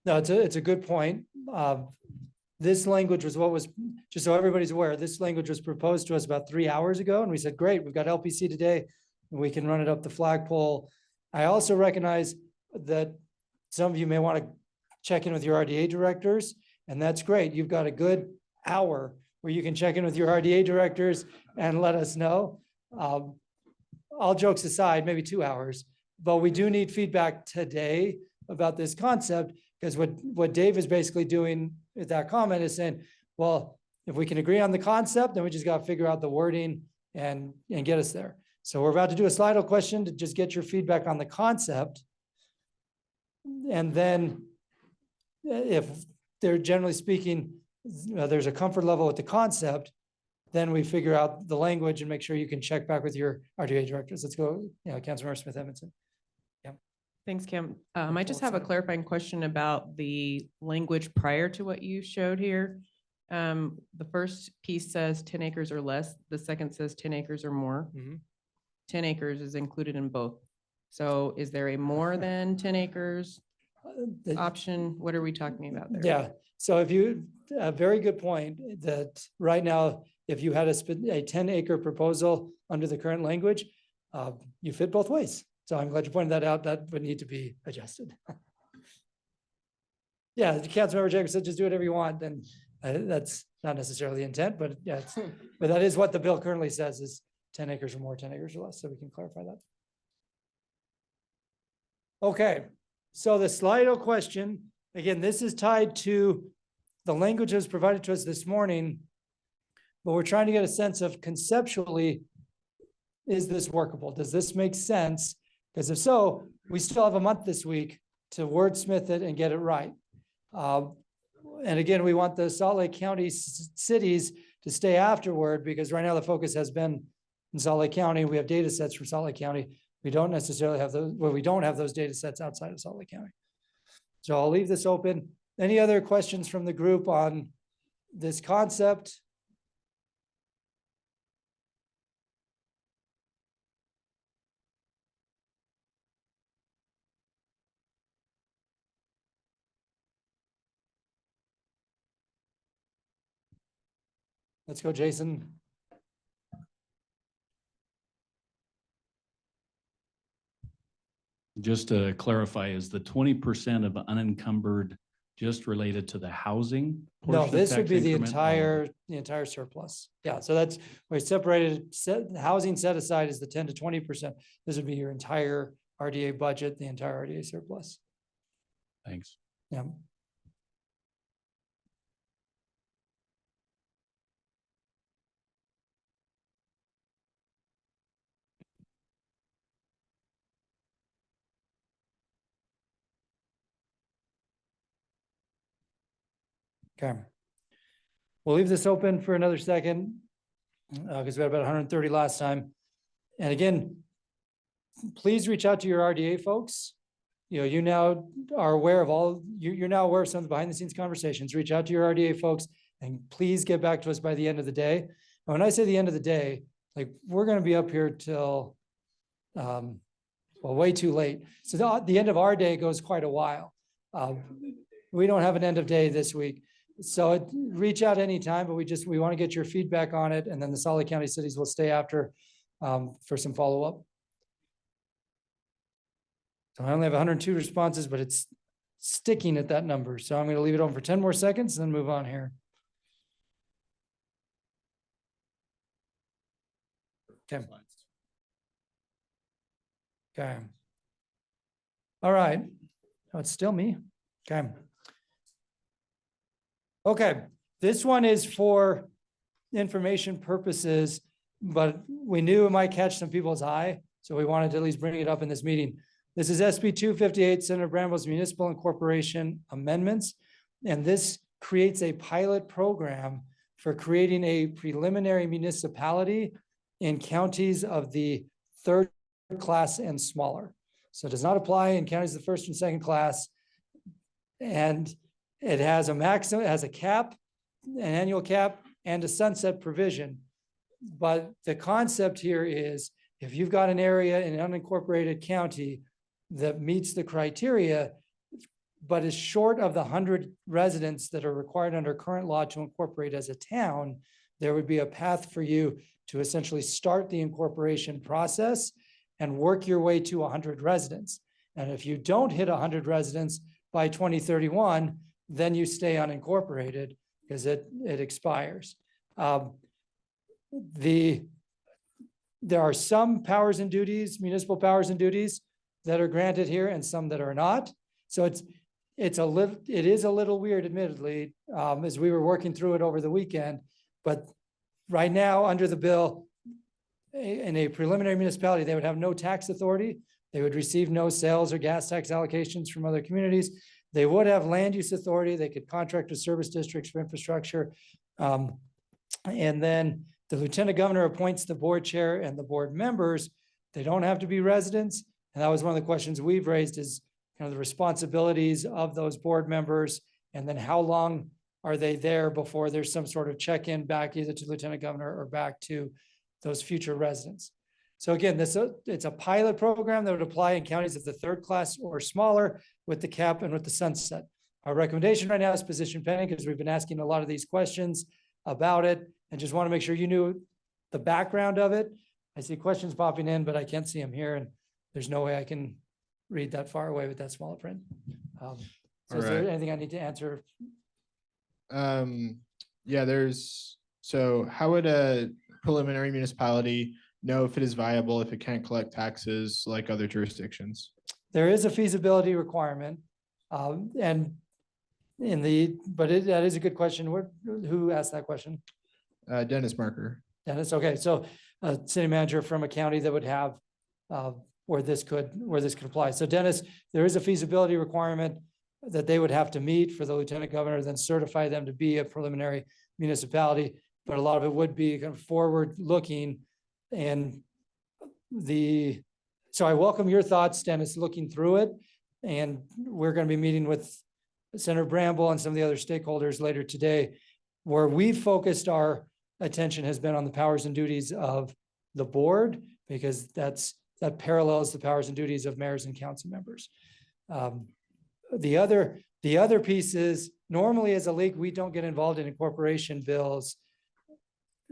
No, it's a good point. This language was just so everybody's aware, this language was proposed to us about 3 hours ago. And we said, great, we've got LPC today and we can run it up the flagpole. I also recognize that some of you may want to check in with your RDA directors, and that's great. You've got a good hour where you can check in with your RDA directors and let us know. All jokes aside, maybe 2 hours, but we do need feedback today about this concept, because what Dave is basically doing with that comment is saying, well, if we can agree on the concept, then we just got to figure out the wording and get us there. So we're about to do a Slido question to just get your feedback on the concept. And then if they're generally speaking, there's a comfort level with the concept, then we figure out the language and make sure you can check back with your RDA directors. Let's go, Councilmember Smith Edmondson. Yeah. Thanks, Kim. I just have a clarifying question about the language prior to what you showed here. The first piece says 10 acres or less. The second says 10 acres or more. 10 acres is included in both. So is there a more than 10 acres Option, what are we talking about there? Yeah, so if you, a very good point, that right now, if you had a 10-acre proposal under the current language, you fit both ways. So I'm glad you pointed that out. That would need to be adjusted. Yeah, Councilmember Jacobs said, just do whatever you want, then that's not necessarily the intent, but yeah, but that is what the bill currently says is 10 acres or more, 10 acres or less, so we can clarify that. Okay, so the Slido question, again, this is tied to the language that was provided to us this morning, but we're trying to get a sense of conceptually, is this workable? Does this make sense? Because if so, we still have a month this week to wordsmith it and get it right. And again, we want the Salt Lake County cities to stay afterward, because right now the focus has been in Salt Lake County. We have data sets from Salt Lake County. We don't necessarily have those, well, we don't have those data sets outside of Salt Lake County. So I'll leave this open. Any other questions from the group on this concept? Let's go, Jason. Just to clarify, is the 20% of unencumbered just related to the housing? No, portion of this would tax be the increment? Oh, entire surplus. Yeah, so that's, we separated, housing set aside is the 10 to 20%. This would be your entire RDA budget, the entire RDA surplus. Thanks. Yeah. Okay. We'll leave this open for another second, because we had about 130 last time. And again, please reach out to your RDA folks. You know, you now are aware of all, you're now aware of some of the behind the scenes conversations. Reach out to your RDA folks and please get back to us by the end of the day. And when I say the end of the day, like we're going to be up here till, well, way too late. So the end of our day goes quite a while. We don't have an end of day this week. So reach out anytime, but we want to get your feedback on it. And then the Salt Lake County cities will stay after for some follow-up. So I only have 102 responses, but it's sticking at that number. So I'm going to leave it on for 10 more seconds and then move on here. Okay. Okay. All right. Oh, it's still me. Okay. Okay, this one is for information purposes, but we knew it might catch some people's eye, so we wanted to at least bring it up in this meeting. This is SB 258, Senator Bramblow's Municipal Incorporation Amendments, and this creates a pilot program for creating a preliminary municipality in counties of the third class and smaller. So it does not apply in counties of the first and second class, and it has a maximum, it has a cap, an annual cap, and a sunset provision. But the concept here is if you've got an area in an unincorporated county that meets the criteria, but is short of the 100 residents that are required under current law to incorporate as a town, there would be a path for you to essentially start the incorporation process and work your way to 100 residents. And if you don't hit 100 residents by 2031, then you stay unincorporated because it expires. There are some powers and duties, municipal powers and duties that are granted here and some that are not. So it is a little weird, admittedly, as we were working through it over the weekend. But right now, under the bill, in a preliminary municipality, they would have no tax authority. They would receive no sales or gas tax allocations from other communities. They would have land use authority. They could contract with service districts for infrastructure. And then the lieutenant governor appoints the board chair and the board members. They don't have to be residents. And that was one of the questions we've raised is kind of the responsibilities of those board members. And then how long are they there before there's some sort of check-in back either to lieutenant governor or back to those future residents. So again, it's a pilot program that would apply in counties of the third class or smaller with the cap and with the sunset. Our recommendation right now is position pending because we've been asking a lot of these questions about it and just want to make sure you knew the background of it. I see questions popping in, but I can't see them here and there's no way I can read that far away with that small print. So is there Alright. anything I need to answer? Yeah, so how would a preliminary municipality know if it is viable if it can't collect taxes like other jurisdictions? There is a feasibility requirement. And that is a good question. Who asked that question? Dennis Marker. Dennis, okay, so a city manager from a county that would have where this could apply. So Dennis, there is a feasibility requirement that they would have to meet for the lieutenant governor, then certify them to be a preliminary municipality. But a lot of it would be kind of forward looking and so I welcome your thoughts, Dennis, looking through it. And we're going to be meeting with Senator Bramble and some of the other stakeholders later today. Where we've focused our attention has been on the powers and duties of the board, because that parallels the powers and duties of mayors and council members. The other piece is normally as a league, we don't get involved in incorporation bills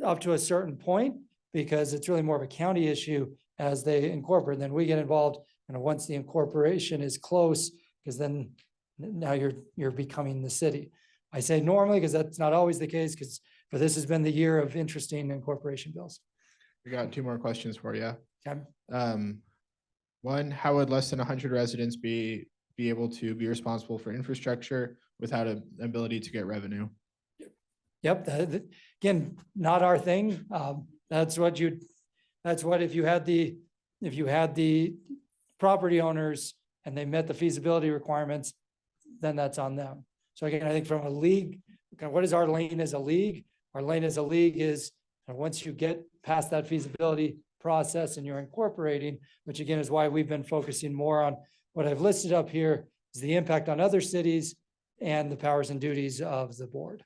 up to a certain point because it's really more of a county issue as they incorporate. Then we get involved, and once the incorporation is close, because then now you're becoming the city. I say normally because that's not always the case, but this has been the year of interesting incorporation bills. We got 2 more questions for you. Okay. One, how would less than 100 residents be able to be responsible for infrastructure without an ability to get revenue? Yep. Again, not our thing. That's what if you had the property owners and they met the feasibility requirements, then that's on them. So again, I think from a league, what is our lane as a league? Our lane as a league is once you get past that feasibility process and you're incorporating, which again is why we've been focusing more on what I've listed up here is the impact on other cities and the powers and duties of the board.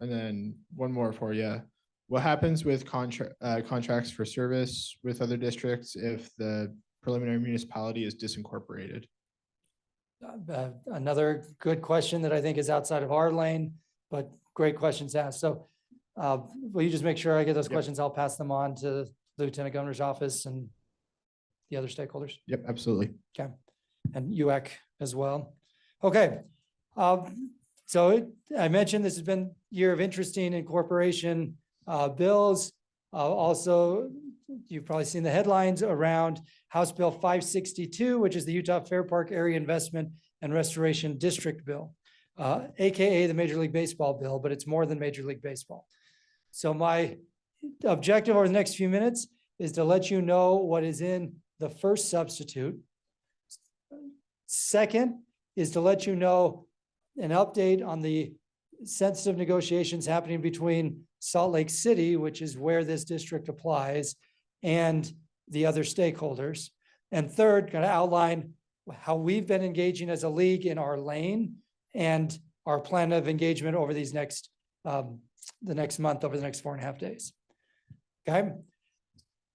And then one more for you. What happens with contracts for service with other districts if the preliminary municipality is disincorporated? Another good question that I think is outside of our lane, but great questions asked. So will you just make sure I get those questions? I'll pass them on to the Lieutenant Governor's office and the other stakeholders. Yep, absolutely. Okay. And UAC as well. Okay. I mentioned this has been a year of interesting incorporation bills. Also, you've probably seen the headlines around House Bill 562, which is the Utah Fair Park Area Investment and Restoration District Bill, AKA the Major League Baseball bill, but it's more than Major League Baseball. So my objective over the next few minutes is to let you know what is in the first substitute. Second is to let you know an update on the sensitive negotiations happening between Salt Lake City, which is where this district applies, and the other stakeholders. And third, going to outline how we've been engaging as a league in our lane and our plan of engagement over these next, the next month, over the next 4.5 days. Okay.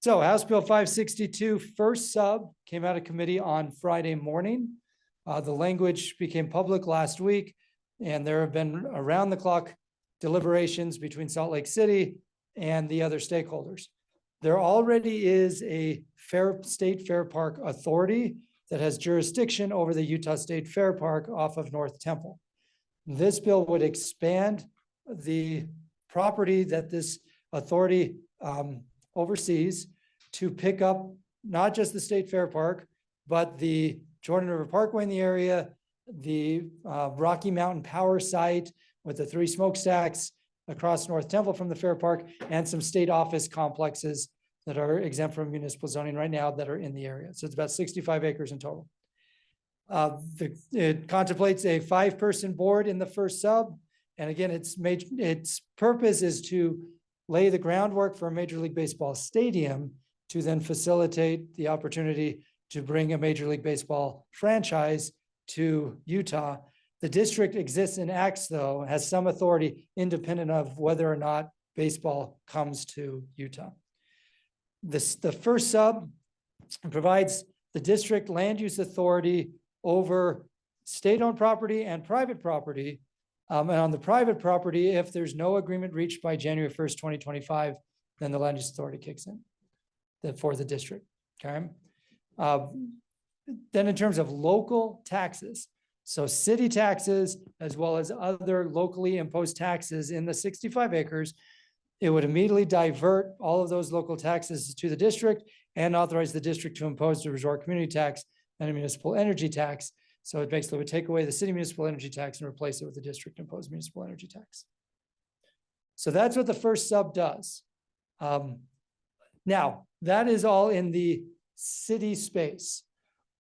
So House Bill 562, first sub, came out of committee on Friday morning. The language became public last week, and there have been around the clock deliberations between Salt Lake City and the other stakeholders. There already is a state fair park authority that has jurisdiction over the Utah State Fair Park off of North Temple. This bill would expand the property that this authority oversees to pick up not just the State Fair Park, but the Jordan River Parkway in the area, the Rocky Mountain Power Site with the 3 smokestacks across North Temple from the Fair Park, and some state office complexes that are exempt from municipal zoning right now that are in the area. So it's about 65 acres in total. It contemplates a 5-person board in the first sub. And again, its purpose is to lay the groundwork for a Major League Baseball stadium to then facilitate the opportunity to bring a Major League Baseball franchise to Utah. The district exists and acts, though, has some authority independent of whether or not baseball comes to Utah. the first sub provides the district land use authority over state-owned property and private property. And on the private property, if there's no agreement reached by January 1st, 2025, then the land use authority kicks in for the district, okay? Then in terms of local taxes, so city taxes, as well as other locally imposed taxes in the 65 acres, it would immediately divert all of those local taxes to the district and authorize the district to impose the resort community tax and a municipal energy tax. So it basically would take away the city municipal energy tax and replace it with the district imposed municipal energy tax. So that's what the first sub does. Now, that is all in the city space.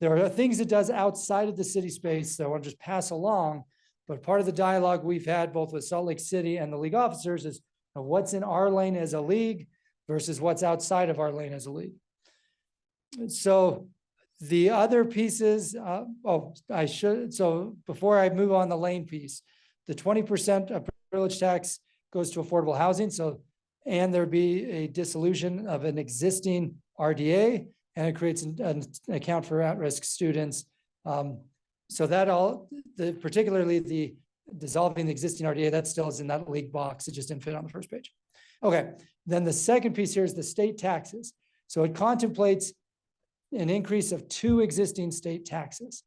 There are things it does outside of the city space that I want to just pass along, but part of the dialogue we've had both with Salt Lake City and the league officers is what's in our lane as a league versus what's outside of our lane as a league. So the other pieces, so before I move on the lane piece, the 20% of privilege tax goes to affordable housing. So, and there'd be a dissolution of an existing RDA, and it creates an account for at-risk students. So that all, particularly the dissolving the existing RDA, that still is in that league box. It just didn't fit on the first page. Okay, then the second piece here is the state taxes. So it contemplates an increase of 2 existing state taxes.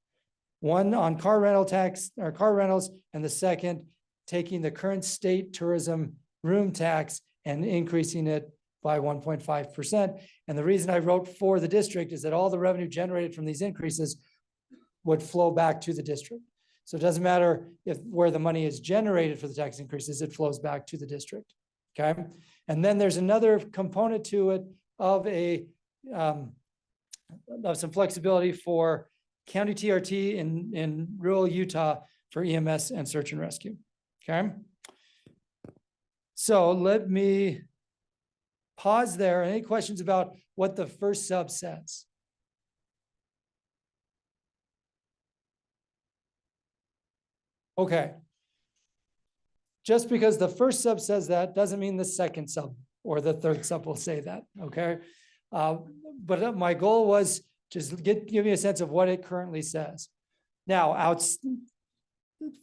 One on car rental tax or car rentals, and the second taking the current state tourism room tax and increasing it by 1.5%. And the reason I wrote for the district is that all the revenue generated from these increases would flow back to the district. So it doesn't matter if where the money is generated for the tax increases, it flows back to the district. Okay. And then there's another component to it of some flexibility for county TRT in rural Utah for EMS and search and rescue. Okay. So let me pause there. Any questions about what the first sub says? Okay. Just because the first sub says that doesn't mean the second sub or the third sub will say that, okay? But my goal was just give you a sense of what it currently says. Now,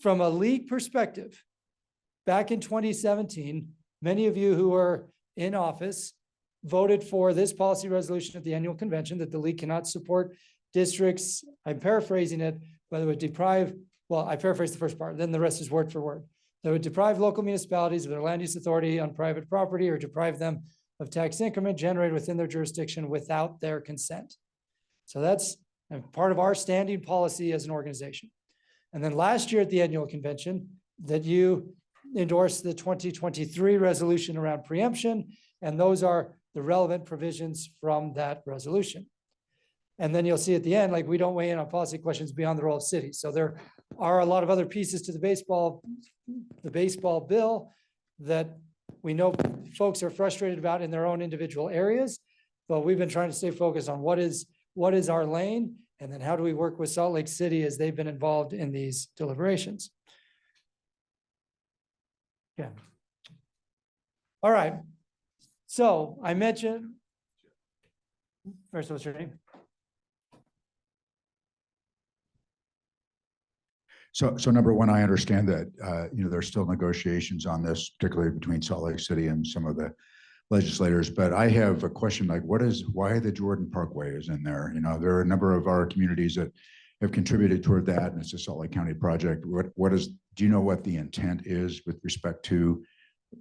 from a league perspective, back in 2017, many of you who were in office voted for this policy resolution at the annual convention that the league cannot support districts, I'm paraphrasing it, but it would deprive, well, I paraphrased the first part, then the rest is word for word. That would deprive local municipalities of their land use authority on private property or deprive them of tax increment generated within their jurisdiction without their consent. So that's part of our standing policy as an organization. And then last year at the annual convention, that you endorsed the 2023 resolution around preemption, and those are the relevant provisions from that resolution. And then you'll see at the end, like we don't weigh in on policy questions beyond the role of cities. So there are a lot of other pieces to the baseball bill that we know folks are frustrated about in their own individual areas, but we've been trying to stay focused on what is our lane, and then how do we work with Salt Lake City as they've been involved in these deliberations. Yeah. All right. So I mentioned, first, what's your name? So number one, I understand that, there's still negotiations on this, particularly between Salt Lake City and some of the legislators, but I have a question like, why the Jordan Parkway is in there? There are a number of our communities that have contributed toward that, and it's a Salt Lake County project. Do you know what the intent is with respect to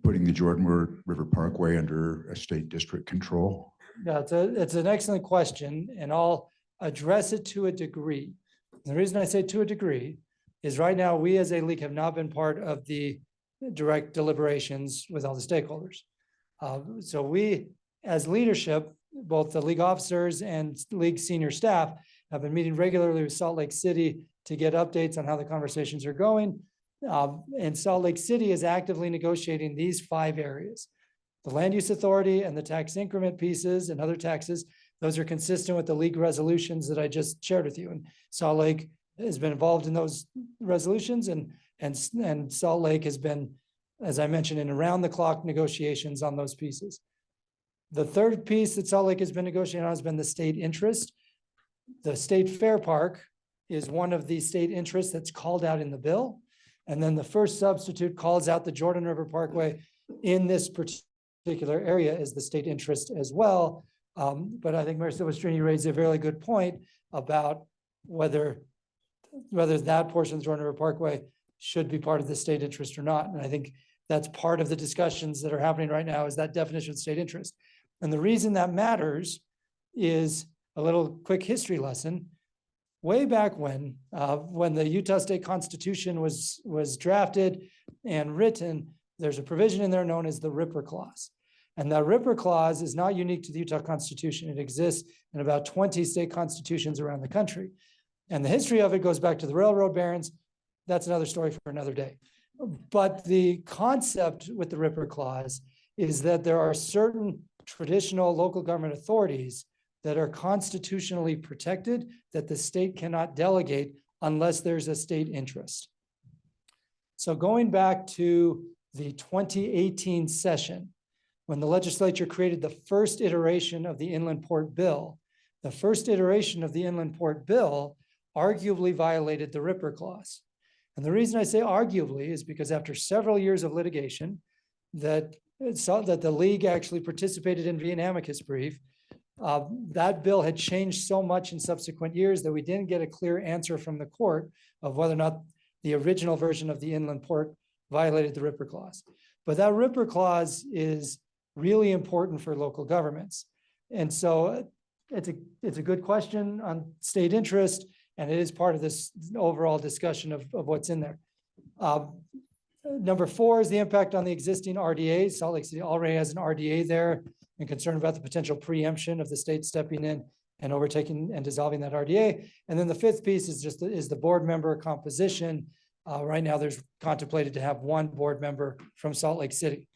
putting the Jordan River Parkway under a state district control? Yeah, it's an excellent question, and I'll address it to a degree. The reason I say to a degree is right now, we as a league have not been part of the direct deliberations with all the stakeholders. So we, as leadership, both the league officers and league senior staff have been meeting regularly with Salt Lake City to get updates on how the conversations are going. And Salt Lake City is actively negotiating these 5 areas. The land use authority and the tax increment pieces and other taxes, those are consistent with the league resolutions that I just shared with you. And Salt Lake has been involved in those resolutions, and Salt Lake has been, as I mentioned, in around the clock negotiations on those pieces. The third piece that Salt Lake has been negotiating on has been the state interest. The state fair park is one of the state interests that's called out in the bill. And then the first substitute calls out the Jordan River Parkway in this particular area as the state interest as well. But I think Mayor Silvestrini raised a very good point about whether that portion of the Jordan River Parkway should be part of the state interest or not. And I think that's part of the discussions that are happening right now, is that definition of state interest. And the reason that matters is a little quick history lesson. Way back when the Utah State Constitution was drafted and written, there's a provision in there known as the Ripper Clause. And that Ripper Clause is not unique to the Utah Constitution. It exists in about 20 state constitutions around the country. And the history of it goes back to the railroad barons. That's another story for another day. But the concept with the Ripper Clause is that there are certain traditional local government authorities that are constitutionally protected that the state cannot delegate unless there's a state interest. So going back to the 2018 session, when the legislature created the first iteration of the Inland Port Bill, the first iteration of the Inland Port Bill arguably violated the Ripper Clause. And the reason I say arguably is because after several years of litigation that the league actually participated in via an amicus brief, that bill had changed so much in subsequent years that we didn't get a clear answer from the court of whether or not the original version of the Inland Port violated the Ripper Clause. But that Ripper Clause is really important for local governments. And so it's a good question on state interest, and it is part of this overall discussion of what's in there. Number 4 is the impact on the existing RDAs. Salt Lake City already has an RDA there, and concerned about the potential preemption of the state stepping in and overtaking and dissolving that RDA. And then the 5th piece is the board member composition. Right now, there's contemplated to have 1 board member from Salt Lake City.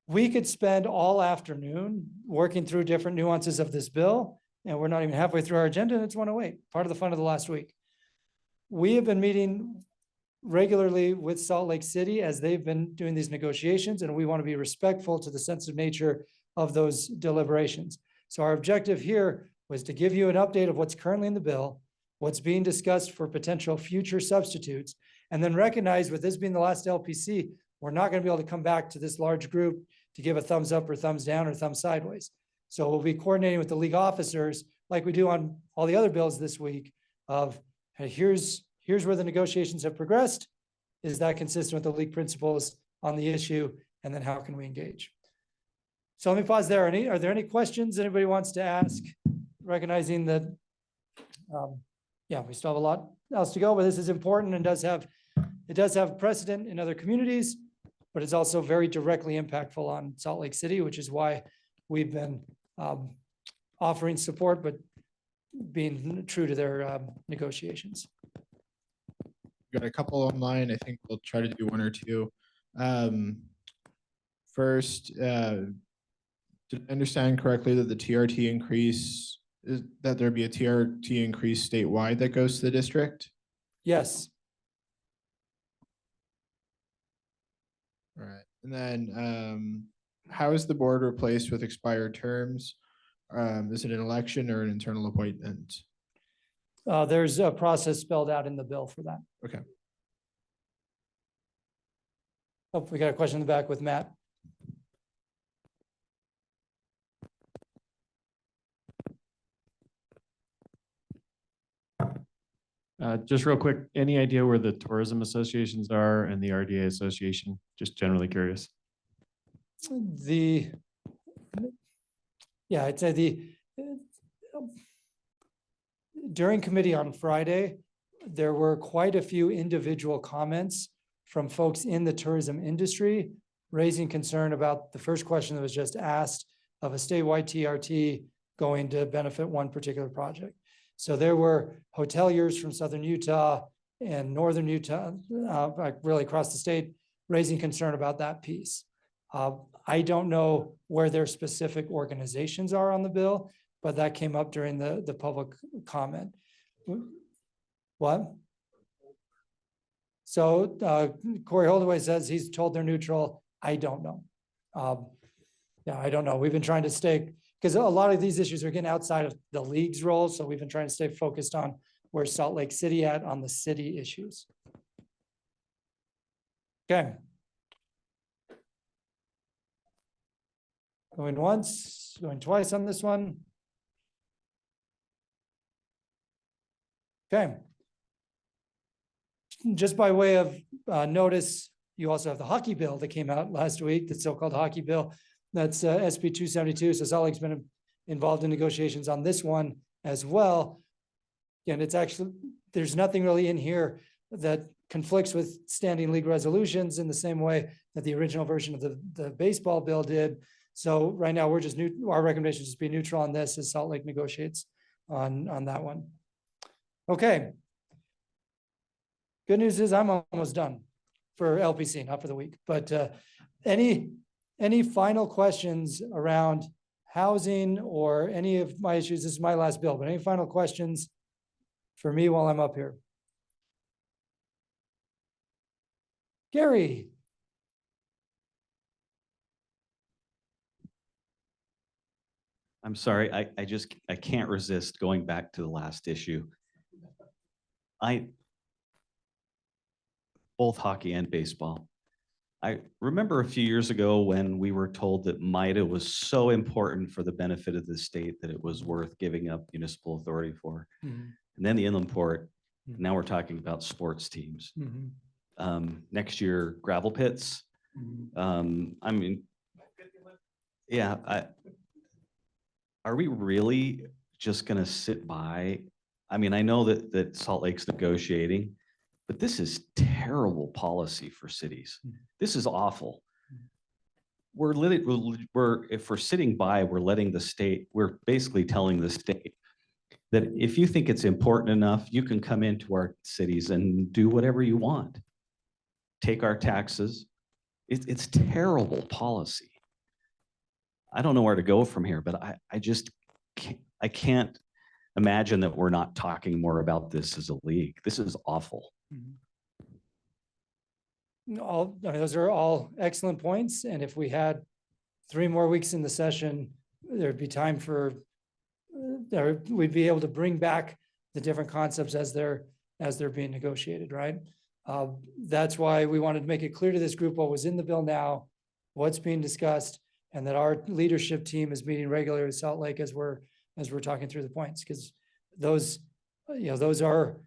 We could spend all afternoon working through different nuances of this bill, and we're not even halfway through our agenda, and it's 1:08, part of the fun of the last week. We have been meeting regularly with Salt Lake City as they've been doing these negotiations, and we want to be respectful to the sensitive nature of those deliberations. So our objective here was to give you an update of what's currently in the bill, what's being discussed for potential future substitutes, and then recognize with this being the last LPC, we're not going to be able to come back to this large group to give a thumbs up or thumbs down or thumbs sideways. So we'll be coordinating with the league officers like we do on all the other bills this week of, hey, here's where the negotiations have progressed. Is that consistent with the league principles on the issue? And then how can we engage? So let me pause there. Are there any questions anybody wants to ask? Recognizing that, we still have a lot else to go, but this is important and it does have precedent in other communities, but it's also very directly impactful on Salt Lake City, which is why we've been offering support, but being true to their negotiations. Got a couple online. I think we'll try to do 1 or 2. First, did I understand correctly that the TRT increase is that there'd be a TRT increase statewide that goes to the district? Yes. All right. And then how is the board replaced with expired terms? Is it an election or an internal appointment? There's a process spelled out in the bill for that. Okay. Oh, we got a question in the back with Matt. Just real quick, any idea where the tourism associations are and the RDA association? Just generally curious. I'd say during committee on Friday, there were quite a few individual comments from folks in the tourism industry raising concern about the first question that was just asked of a statewide TRT going to benefit one particular project. So there were hoteliers from Southern Utah and Northern Utah, really across the state, raising concern about that piece. I don't know where their specific organizations are on the bill, but that came up during the public comment. What? So Corey Holdaway says he's told they're neutral. I don't know. Yeah, I don't know. We've been trying to stay, because a lot of these issues are getting outside of the league's role. So we've been trying to stay focused on where Salt Lake City at on the city issues. Okay. Going once, going twice on this one. Okay. Just by way of notice, you also have the hockey bill that came out last week, the so-called hockey bill. That's SB 272. So Salt Lake's been involved in negotiations on this one as well. And it's actually, there's nothing really in here that conflicts with standing league resolutions in the same way that the original version of the baseball bill did. So right now we're just our recommendation is to be neutral on this as Salt Lake negotiates on that one. Okay. Good news is I'm almost done for LPC, not for the week, but any final questions around housing or any of my issues? This is my last bill, but any final questions for me while I'm up here? Gary. I'm sorry, I can't resist going back to the last issue. Both hockey and baseball. I remember a few years ago when we were told that MIDA was so important for the benefit of the state that it was worth giving up municipal authority for. Mhm. And then the inland port, now we're talking about sports teams. Mhm. Next year, gravel pits. I mean, yeah, are we really just gonna sit by? I mean, I know that Salt Lake's negotiating, but this is terrible policy for cities. This is awful. If we're sitting by, we're letting the state, we're basically telling the state that if you think it's important enough, you can come into our cities and do whatever you want. Take our taxes. It's terrible policy. I don't know where to go from here, but I just can't imagine that we're not talking more about this as a league. This is awful. I mean, those are all excellent points. And if we had 3 more weeks in the session, there'd be time for, we'd be able to bring back the different concepts as they're being negotiated, right? That's why we wanted to make it clear to this group what was in the bill now, what's being discussed, and that our leadership team is meeting regularly with Salt Lake as we're talking through the points, because those are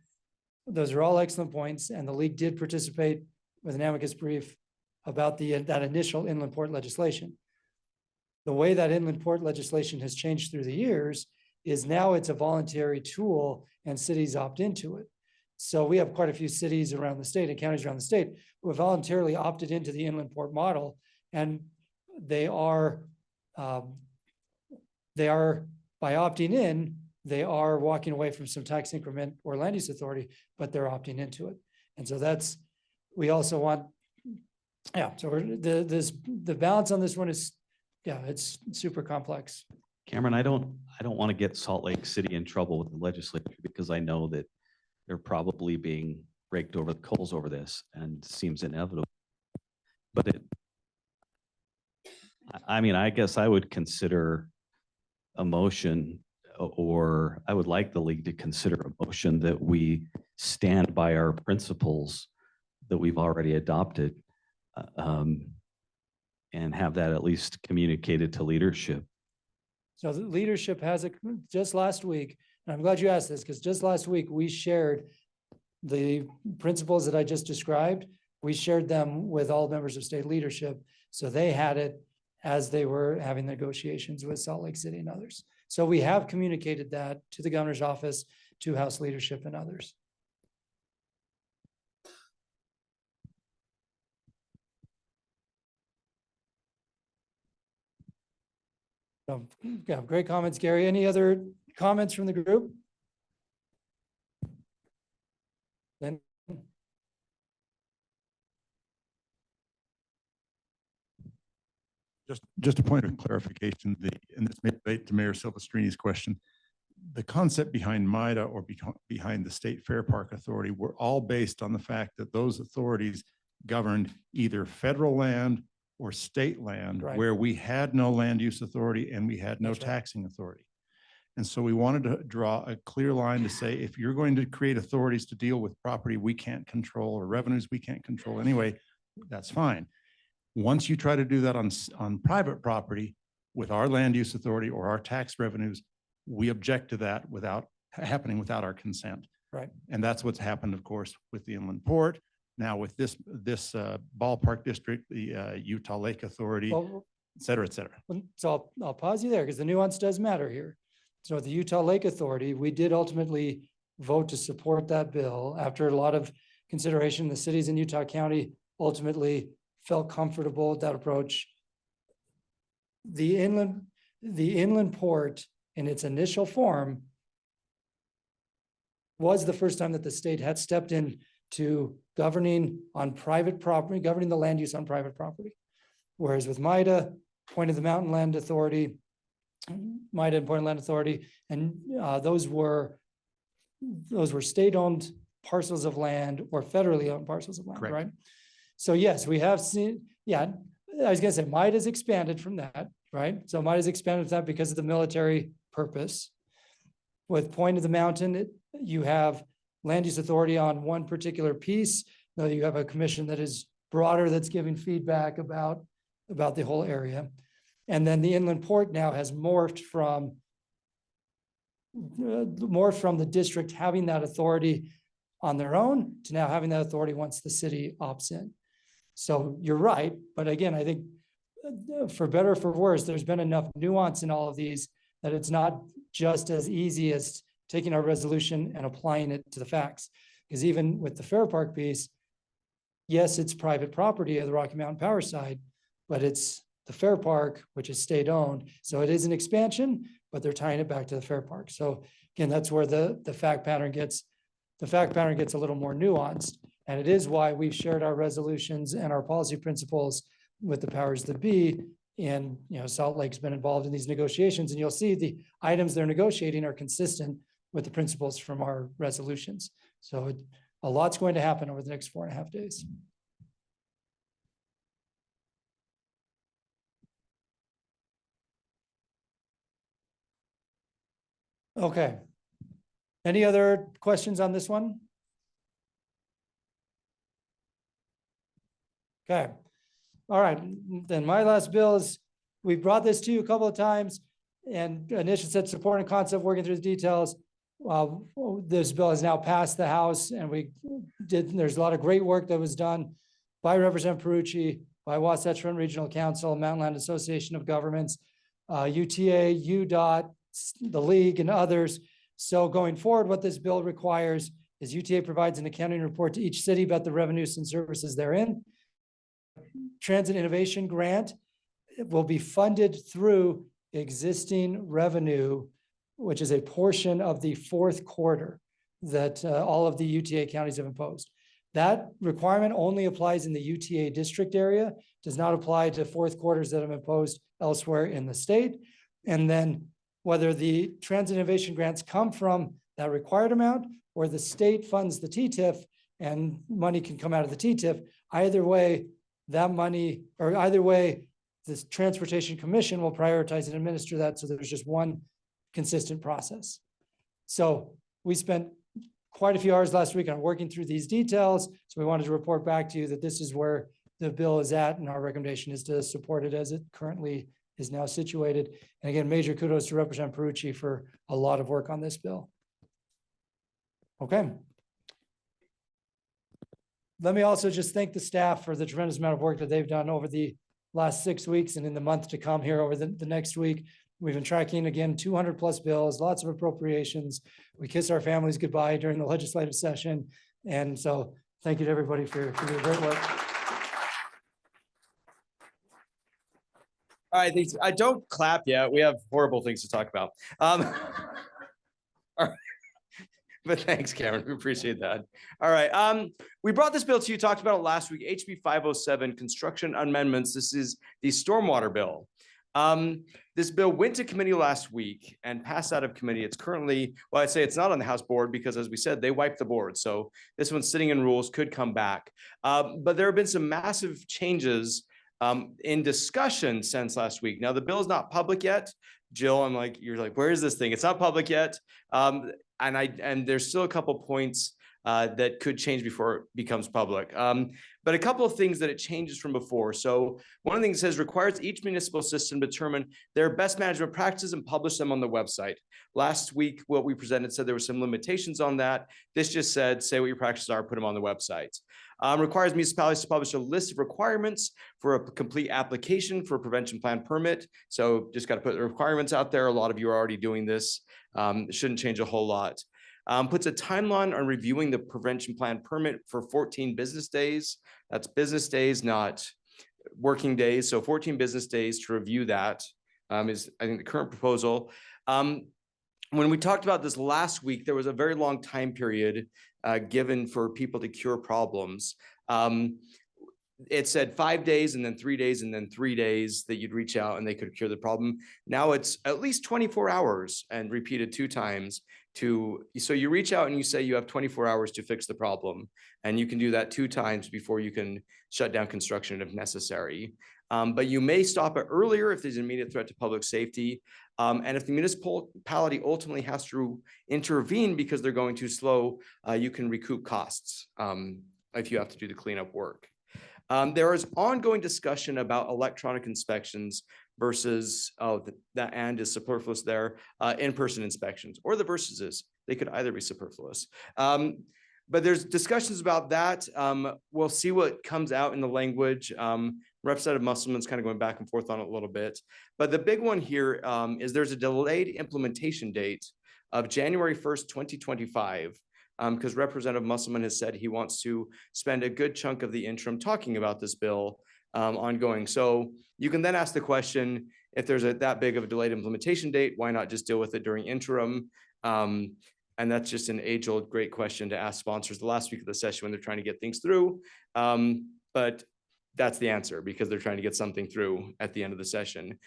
all excellent points, and the league did participate with an amicus brief about that initial inland port legislation. The way that inland port legislation has changed through the years is now it's a voluntary tool and cities opt into it. So we have quite a few cities around the state and counties around the state who have voluntarily opted into the inland port model, and they are by opting in, they are walking away from some tax increment or land use authority, but they're opting into it. And so we also want, so the balance on this one is, it's super complex. Cameron, I don't want to get Salt Lake City in trouble with the legislature, because I know that they're probably being raked over the coals over this and seems inevitable. But I mean, I guess I would consider a motion, or I would like the league to consider a motion that we stand by our principles that we've already adopted, and have that at least communicated to leadership. So the leadership has just last week, and I'm glad you asked this, because just last week we shared the principles that I just described. We shared them with all members of state leadership, so they had it as they were having negotiations with Salt Lake City and others. So we have communicated that to the governor's office, to House leadership and others. So, yeah, great comments, Gary. Any other comments from the group? Then Just a point of clarification, and this may relate to Mayor Silvestrini's question. The concept behind MIDA or behind the State Fair Park Authority were all based on the fact that those authorities governed either federal land or state land Right. where we had no land use authority and we had no That's right. taxing authority. And so we wanted to draw a clear line to say, if you're going to create authorities to deal with property we can't control or revenues we can't control anyway, that's fine. Once you try to do that on private property with our land use authority or our tax revenues, we object to that without happening without our consent. Right. And that's what's happened, of course, with the inland port. Now with this ballpark district, the Utah Lake Authority, Well, et cetera, et cetera. So I'll pause you there because the nuance does matter here. So at the Utah Lake Authority, we did ultimately vote to support that bill after a lot of consideration. The cities in Utah County ultimately felt comfortable with that approach. The inland port in its initial form was the first time that the state had stepped in to governing on private property, governing the land use on private property. Whereas with MIDA, Point of the Mountain Land Authority, MIDA and Point of Land Authority, and those were state-owned parcels of land or federally owned parcels of land, Correct. right? So yes, we have seen, I was gonna say MIDA's expanded from that, right? So MIDA's expanded from that because of the military purpose. With Point of the Mountain, you have land use authority on one particular piece. Now you have a commission that is broader, that's giving feedback about the whole area. And then the inland port now has morphed from the district having that authority on their own to now having that authority once the city opts in. So you're right, but again, I think for better or for worse, there's been enough nuance in all of these that it's not just as easy as taking our resolution and applying it to the facts. Because even with the Fair Park piece, yes, it's private property of the Rocky Mountain Power side, but it's the Fair Park, which is state-owned. So it is an expansion, but they're tying it back to the Fair Park. So again, that's where the fact pattern gets a little more nuanced. And it is why we've shared our resolutions and our policy principles with the powers that be. And, Salt Lake's been involved in these negotiations, and you'll see the items they're negotiating are consistent with the principles from our resolutions. So a lot's going to happen over the next 4.5 days. Okay. Any other questions on this one? Okay. All right. Then my last bill is, we brought this to you a couple of times, and Anisha said support and concept, working through the details. This bill has now passed the House, and there's a lot of great work that was done by Representative Perucci, by Wasatch Front Regional Council, Mountain Land Association of Governments, UTA, UDOT, the League, and others. So going forward, what this bill requires is UTA provides an accounting report to each city about the revenues and services therein. Transit Innovation Grant will be funded through existing revenue, which is a portion of the fourth quarter that all of the UTA counties have imposed. That requirement only applies in the UTA district area, does not apply to fourth quarters that have imposed elsewhere in the state. And then whether the transit innovation grants come from that required amount or the state funds the TTIF and money can come out of the TTIF, either way, this Transportation Commission will prioritize and administer that. So there's just one consistent process. So we spent quite a few hours last week on working through these details. So we wanted to report back to you that this is where the bill is at, and our recommendation is to support it as it currently is now situated. And again, major kudos to Representative Perucci for a lot of work on this bill. Okay. Let me also just thank the staff for the tremendous amount of work that they've done over the last 6 weeks and in the month to come here over the next week. We've been tracking, again, 200+ bills, lots of appropriations. We kiss our families goodbye during the legislative session. And so thank you to everybody for your great work. All right, thanks. I don't clap yet. We have horrible things to talk about. All right. But thanks, Cameron. We appreciate that. All right. We brought this bill to you, talked about it last week, HB 507, construction amendments. This is the stormwater bill. This bill went to committee last week and passed out of committee. It's currently, well, I'd say it's not on the House board because, as we said, they wiped the board. So this one's sitting in rules, could come back. But there have been some massive changes in discussion since last week. Now, the bill is not public yet. Jill, you're like, where is this thing? It's not public yet. And there's still a couple points that could change before it becomes public. But a couple of things that it changes from before. So one of the things it says requires each municipal system to determine their best management practices and publish them on the website. Last week, what we presented said there were some limitations on that. This just said, say what your practices are, put them on the website. Requires municipalities to publish a list of requirements for a complete application for a prevention plan permit. So just got to put the requirements out there. A lot of you are already doing this. It shouldn't change a whole lot. Puts a timeline on reviewing the prevention plan permit for 14 business days. That's business days, not working days. So 14 business days to review that is, I think, the current proposal. When we talked about this last week, there was a very long time period given for people to cure problems. It said 5 days and then 3 days and then 3 days that you'd reach out and they could cure the problem. Now it's at least 24 hours and repeated 2 times. So you reach out and you say you have 24 hours to fix the problem, and you can do that 2 times before you can shut down construction if necessary. But you may stop it earlier if there's an immediate threat to public safety. And if the municipality ultimately has to intervene because they're going too slow, you can recoup costs if you have to do the cleanup work. There is ongoing discussion about electronic inspections versus, that and is superfluous there, in-person inspections, or the versus is, they could either be superfluous. But there's discussions about that. We'll see what comes out in the language. Representative Musselman's kind of going back and forth on it a little bit. But the big one here is there's a delayed implementation date of January 1st, 2025. Because Representative Musselman has said he wants to spend a good chunk of the interim talking about this bill ongoing. So you can then ask the question, if there's that big of a delayed implementation date, why not just deal with it during interim? And that's just an age-old great question to ask sponsors the last week of the session when they're trying to get things through. But that's the answer, because they're trying to get something through at the end of the session.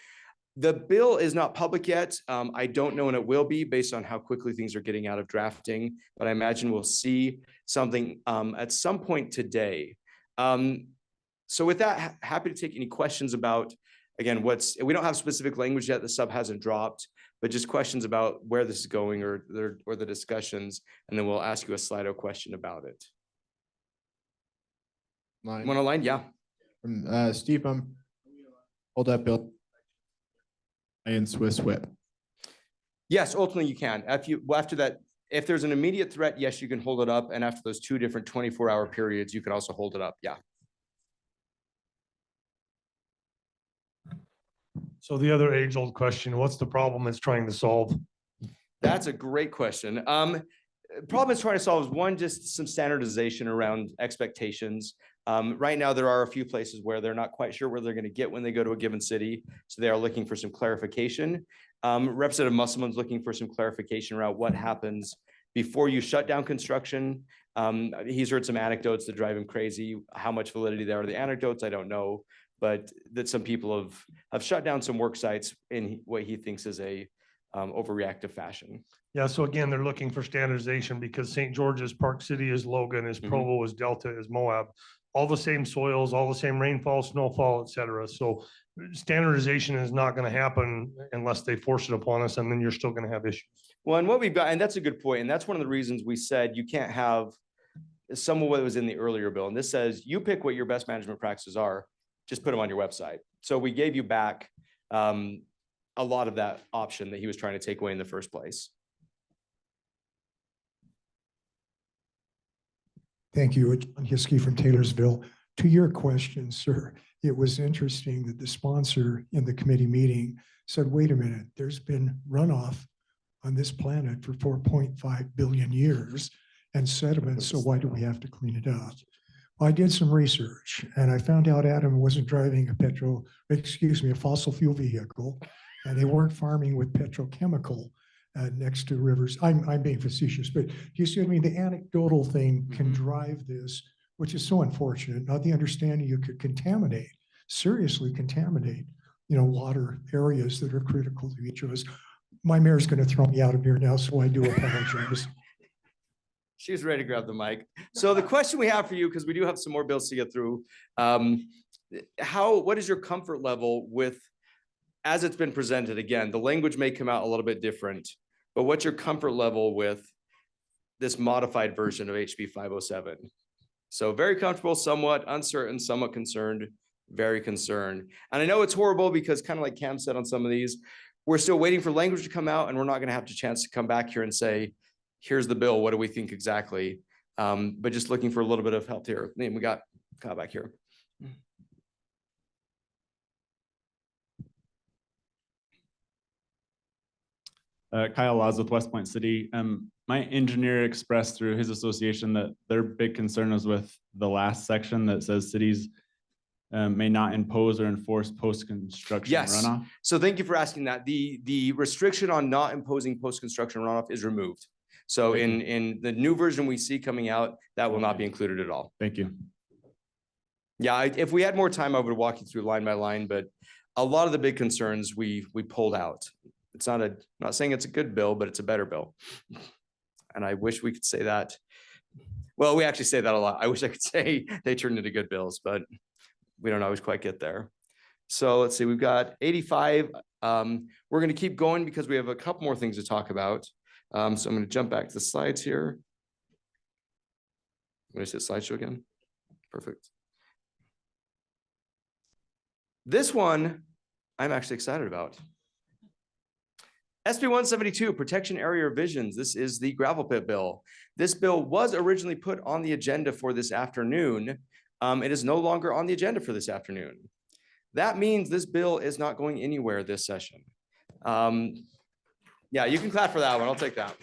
The bill is not public yet. I don't know when it will be based on how quickly things are getting out of drafting, but I imagine we'll see something at some point today. So with that, happy to take any questions about, again, we don't have specific language yet, the sub hasn't dropped, but just questions about where this is going or the discussions, and then we'll ask you a Slido question about it. Line. Want a line? Yeah. From Steve, hold that bill. And Swiss whip. Yes, ultimately you can. After that, if there's an immediate threat, yes, you can hold it up. And after those 2 different 24-hour periods, you can also hold it up. Yeah. So the other age-old question, what's the problem it's trying to solve? That's a great question. Problem it's trying to solve is, one, just some standardization around expectations. Right now, there are a few places where they're not quite sure where they're going to get when they go to a given city. So they are looking for some clarification. Representative Musselman's looking for some clarification around what happens before you shut down construction. He's heard some anecdotes that drive him crazy. How much validity there are the anecdotes, I don't know. But that some people have shut down some work sites in what he thinks is a overreactive fashion. Yeah, so again, they're looking for standardization because St. George's, Park City is Logan, is Provo, is Delta, is Moab. All the same soils, all the same rainfall, snowfall, et cetera. So standardization is not going to happen unless they force it upon us, and then you're still going to have issues. Well, and what we've got, and that's a good point, and that's one of the reasons we said you can't have some of what was in the earlier bill. And this says you pick what your best management practices are, just put them on your website. So we gave you back a lot of that option that he was trying to take away in the first place. Thank you, John Hiskey from Taylorsville. To your question, sir, it was interesting that the sponsor in the committee meeting said, wait a minute, there's been runoff on this planet for 4.5 billion years and sediment, so why do we have to clean it up? Well, I did some research and I found out Adam wasn't driving a fossil fuel vehicle, and they weren't farming with petrochemical next to rivers. I'm being facetious, but you see what I mean? The anecdotal thing can drive this, which is so unfortunate. Not the understanding you could contaminate, seriously contaminate, water areas that are critical to each of us. My mayor's going to throw me out of here now, so I do apologize. She was ready to grab the mic. So the question we have for you, because we do have some more bills to get through, what is your comfort level with, as it's been presented? Again, the language may come out a little bit different, but what's your comfort level with this modified version of HB 507? So very comfortable, somewhat uncertain, somewhat concerned, very concerned. And I know it's horrible because, kind of like Cam said on some of these, we're still waiting for language to come out, and we're not going to have the chance to come back here and say, here's the bill, what do we think exactly? But just looking for a little bit of help here. And we got Kyle back here. Kyle Laws with West Point City. My engineer expressed through his association that their big concern is with the last section that says cities may not impose or enforce post-construction Yes. runoff. So thank you for asking that. The restriction on not imposing post-construction runoff is removed. So in the new version we see coming out, that will not be included at all. Thank you. Yeah, if we had more time, I would walk you through line by line, but a lot of the big concerns we pulled out. It's not I'm not saying it's a good bill, but it's a better bill. And I wish we could say that. Well, we actually say that a lot. I wish I could say they turned into good bills, but we don't always quite get there. So let's see, we've got 85. We're going to keep going because we have a couple more things to talk about. So I'm going to jump back to the slides here. I'm going to say slideshow again. Perfect. This one I'm actually excited about. SB 172, Protection Area Revisions. This is the gravel pit bill. This bill was originally put on the agenda for this afternoon. It is no longer on the agenda for this afternoon. That means this bill is not going anywhere this session. Yeah, you can clap for that one. I'll take that.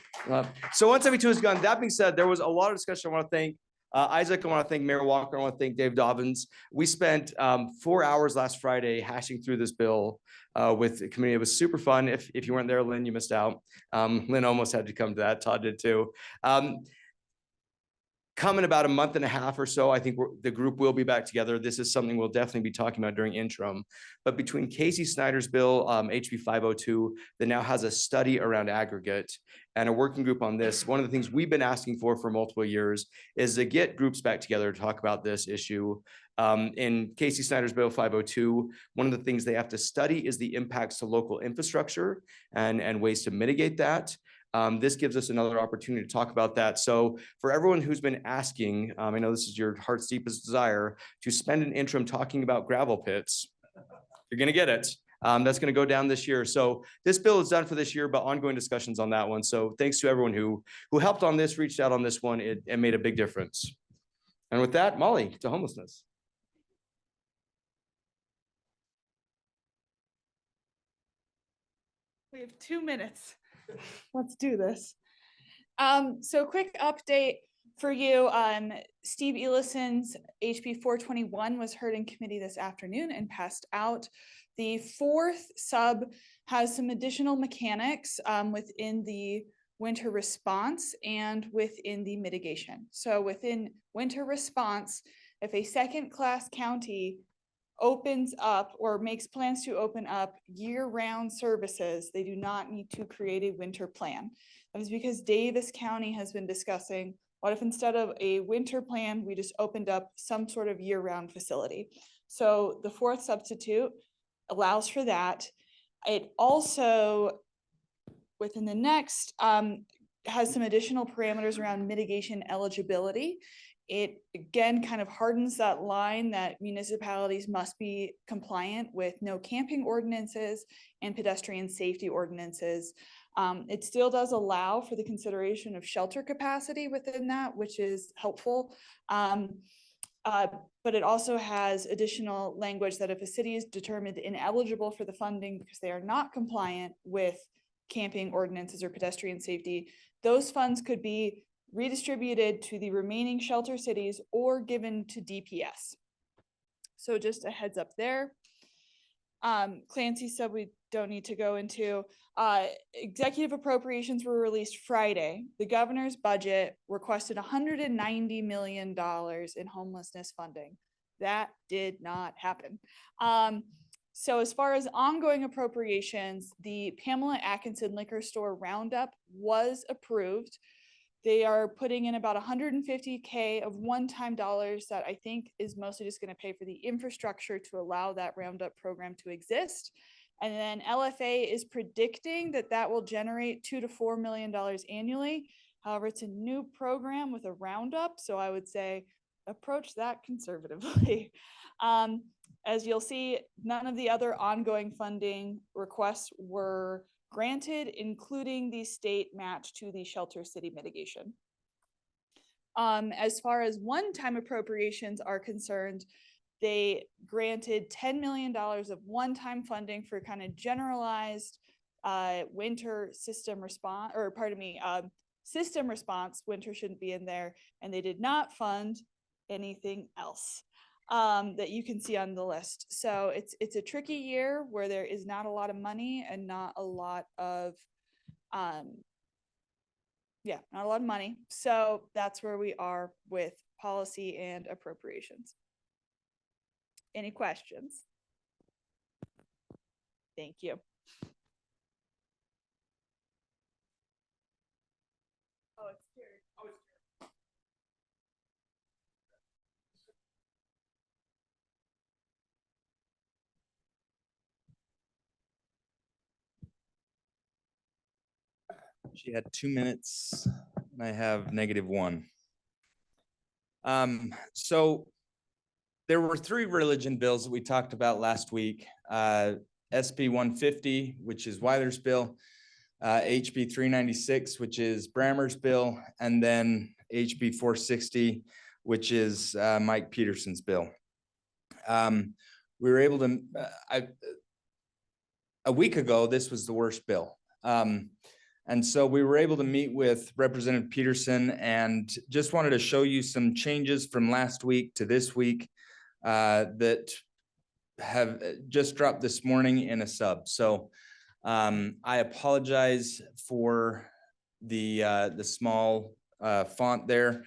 So 172 is gone. That being said, there was a lot of discussion. I want to thank Isaac. I want to thank Mayor Walker. I want to thank Dave Dobbins. We spent 4 hours last Friday hashing through this bill with the committee. It was super fun. If you weren't there, Lynn, you missed out. Lynn almost had to come to that. Todd did too. Come in about a month and a half or so, I think the group will be back together. This is something we'll definitely be talking about during interim. But between Casey Snyder's bill, HB 502, that now has a study around aggregate and a working group on this, one of the things we've been asking for multiple years is to get groups back together to talk about this issue. In Casey Snyder's bill 502, one of the things they have to study is the impacts to local infrastructure and ways to mitigate that. This gives us another opportunity to talk about that. So for everyone who's been asking, I know this is your heart's deepest desire, to spend an interim talking about gravel pits, you're going to get it. That's going to go down this year. So this bill is done for this year, but ongoing discussions on that one. So thanks to everyone who helped on this, reached out on this one, it made a big difference. And with that, Molly, to homelessness. We have 2 minutes. Let's do this. So quick update for you. Steve Ellison's HB 421 was heard in committee this afternoon and passed out. The fourth sub has some additional mechanics within the winter response and within the mitigation. So within winter response, if a second-class county opens up or makes plans to open up year-round services, they do not need to create a winter plan. That is because Davis County has been discussing, what if instead of a winter plan, we just opened up some sort of year-round facility? So the fourth substitute allows for that. It also, within the next, has some additional parameters around mitigation eligibility. It again kind of hardens that line that municipalities must be compliant with no camping ordinances and pedestrian safety ordinances. It still does allow for the consideration of shelter capacity within that, which is helpful. But it also has additional language that if a city is determined ineligible for the funding because they are not compliant with camping ordinances or pedestrian safety, those funds could be redistributed to the remaining shelter cities or given to DPS. So just a heads up there. Clancy said we don't need to go into executive appropriations were released Friday. The governor's budget requested $190 million in homelessness funding. That did not happen. So as far as ongoing appropriations, the Pamela Atkinson liquor store roundup was approved. They are putting in about 150K of one-time dollars that I think is mostly just going to pay for the infrastructure to allow that Roundup program to exist. And then LFA is predicting that that will generate $2 to $4 million annually. However, it's a new program with a Roundup, so I would say approach that conservatively. As you'll see, none of the other ongoing funding requests were granted, including the state match to the Shelter City mitigation. As far as one-time appropriations are concerned, they granted $10 million of one-time funding for kind of generalized winter system response, or pardon me, system response. Winter shouldn't be in there, and they did not fund anything else that you can see on the list. So it's a tricky year where there is not a lot of money and not a lot of not a lot of money. So that's where we are with policy and appropriations. Any questions? Thank you. Oh, it's scary. Oh, it's scary. She had 2 minutes and I have -1. So there were 3 religion bills that we talked about last week. SB 150, which is Weiler's bill, HB 396, which is Brammer's bill, and then HB 460, which is Mike Peterson's bill. We were able to, a week ago, this was the worst bill. And so we were able to meet with Representative Peterson and just wanted to show you some changes from last week to this week that have just dropped this morning in a sub. So I apologize for the small font there,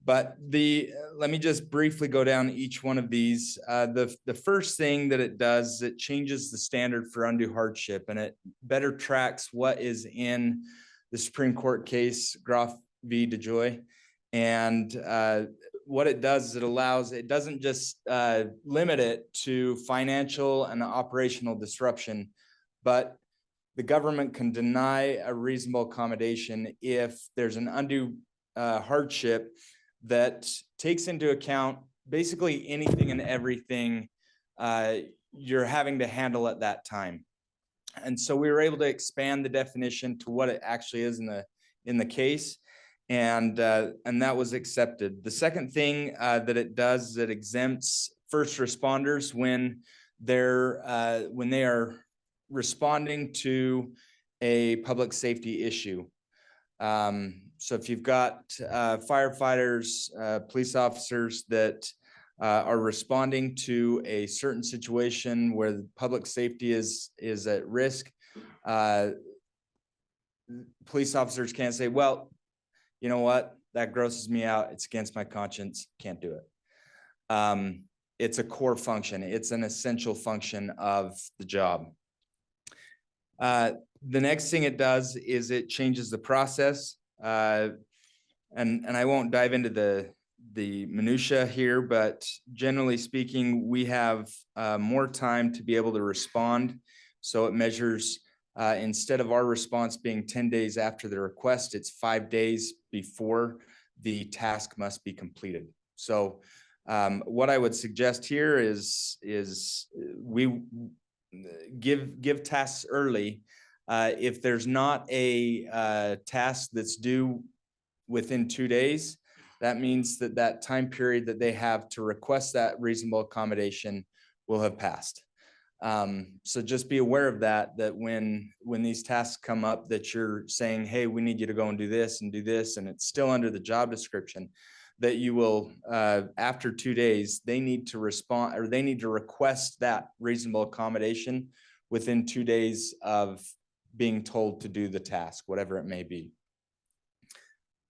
but let me just briefly go down each one of these. The first thing that it does is it changes the standard for undue hardship, and it better tracks what is in the Supreme Court case Groff v. DeJoy. And what it does is it doesn't just limit it to financial and operational disruption, but the government can deny a reasonable accommodation if there's an undue hardship that takes into account basically anything and everything you're having to handle at that time. And so we were able to expand the definition to what it actually is in the case, and that was accepted. The second thing that it does is it exempts first responders when they are responding to a public safety issue. So if you've got firefighters, police officers that are responding to a certain situation where the public safety is at risk, police officers can't say, well, you know what, that grosses me out. It's against my conscience. Can't do it. It's a core function. It's an essential function of the job. The next thing it does is it changes the process. And I won't dive into the minutia here, but generally speaking, we have more time to be able to respond. So it measures, instead of our response being 10 days after the request, it's 5 days before the task must be completed. So what I would suggest here is we give tasks early. If there's not a task that's due within 2 days, that means that time period that they have to request that reasonable accommodation will have passed. So just be aware of that when these tasks come up that you're saying, hey, we need you to go and do this, and it's still under the job description, that you will, after 2 days, they need to respond, or they need to request that reasonable accommodation within 2 days of being told to do the task, whatever it may be.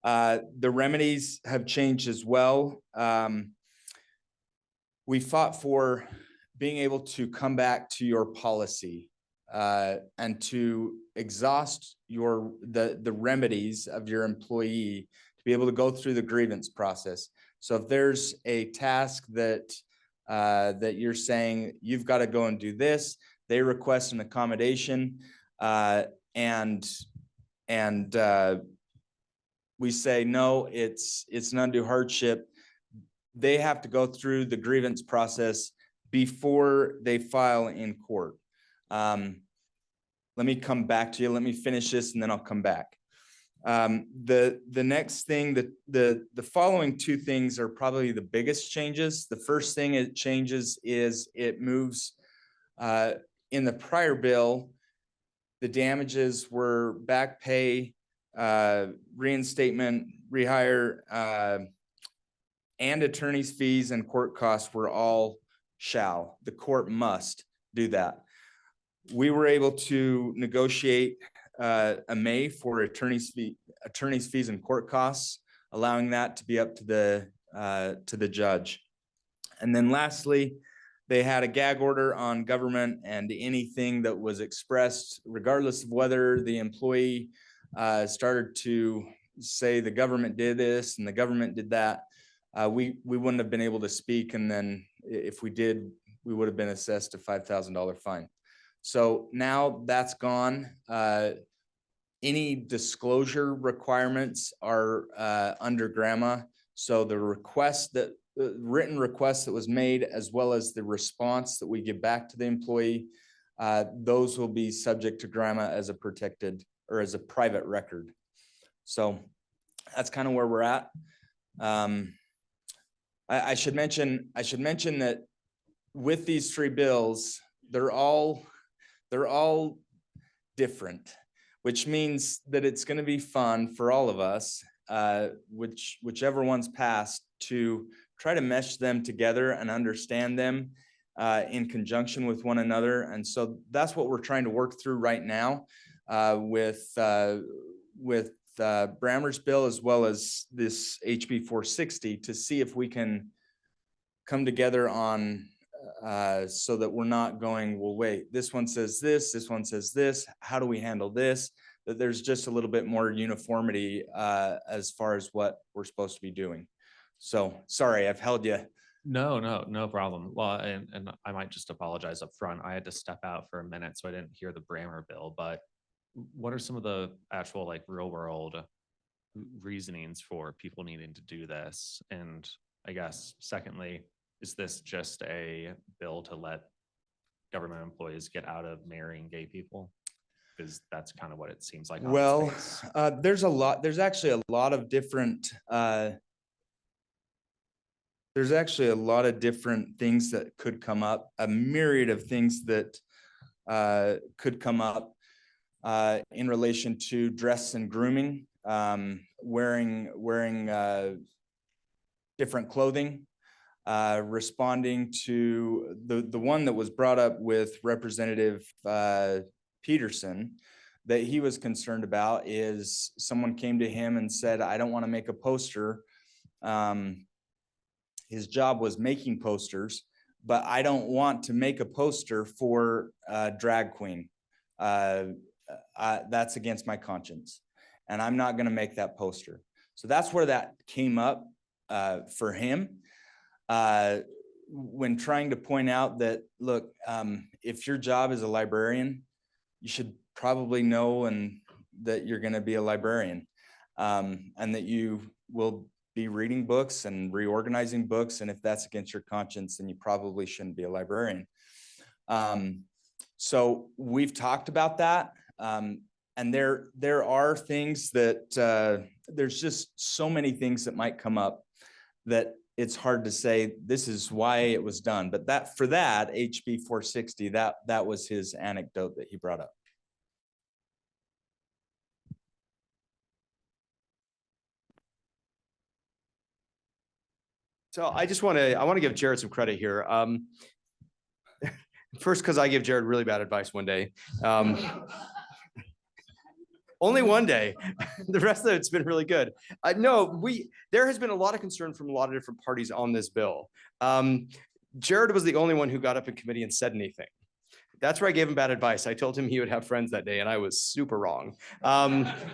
The remedies have changed as well. We fought for being able to come back to your policy and to exhaust the remedies of your employee to be able to go through the grievance process. So if there's a task that that you're saying you've got to go and do this, they request an accommodation, and we say, no, it's an undue hardship. They have to go through the grievance process before they file in court. Let me come back to you. Let me finish this and then I'll come back. The next thing, the following two things are probably the biggest changes. The first thing it changes is it moves, in the prior bill, the damages were back pay, reinstatement, rehire, and attorney's fees and court costs were all shall. The court must do that. We were able to negotiate a may for attorney's fees and court costs, allowing that to be up to the judge. And then lastly, they had a gag order on government and anything that was expressed, regardless of whether the employee started to say the government did this and the government did that. We wouldn't have been able to speak, and then if we did, we would have been assessed a $5,000 fine. So now that's gone. Any disclosure requirements are under GRAMA. So the written request that was made, as well as the response that we give back to the employee, those will be subject to GRAMA as a protected or as a private record. So that's kind of where we're at. I should mention that with these three bills, they're all different, which means that it's going to be fun for all of us, whichever one's passed, to try to mesh them together and understand them in conjunction with one another. And so that's what we're trying to work through right now with Brammer's bill, as well as this HB 460, to see if we can come together on so that we're not going, well, wait, this one says this one says this, how do we handle this? That there's just a little bit more uniformity as far as what we're supposed to be doing. So sorry, I've held you. No problem. Well, and I might just apologize up front. I had to step out for a minute, so I didn't hear the Brammer bill, but what are some of the actual like real world reasonings for people needing to do this? And I guess secondly, is this just a bill to let government employees get out of marrying gay people? Because that's kind of what it seems like. Well, there's actually a lot of different things that could come up, a myriad of things that could come up in relation to dress and grooming, wearing different clothing, responding to the one that was brought up with Representative Peterson that he was concerned about is someone came to him and said, I don't want to make a poster. His job was making posters, but I don't want to make a poster for a drag queen. That's against my conscience, and I'm not going to make that poster. So that's where that came up for him. When trying to point out that, look, if your job is a librarian, you should probably know that you're going to be a librarian, and that you will be reading books and reorganizing books. And if that's against your conscience, then you probably shouldn't be a librarian. So we've talked about that. And there are things that there's just so many things that might come up that it's hard to say this is why it was done. But for that HB 460, that was his anecdote that he brought up. So I want to give Jared some credit here. First, because I give Jared really bad advice one day. Only one day. The rest of it's been really good. There has been a lot of concern from a lot of different parties on this bill. Jared was the only one who got up in committee and said anything. That's where I gave him bad advice. I told him he would have friends that day and I was super wrong.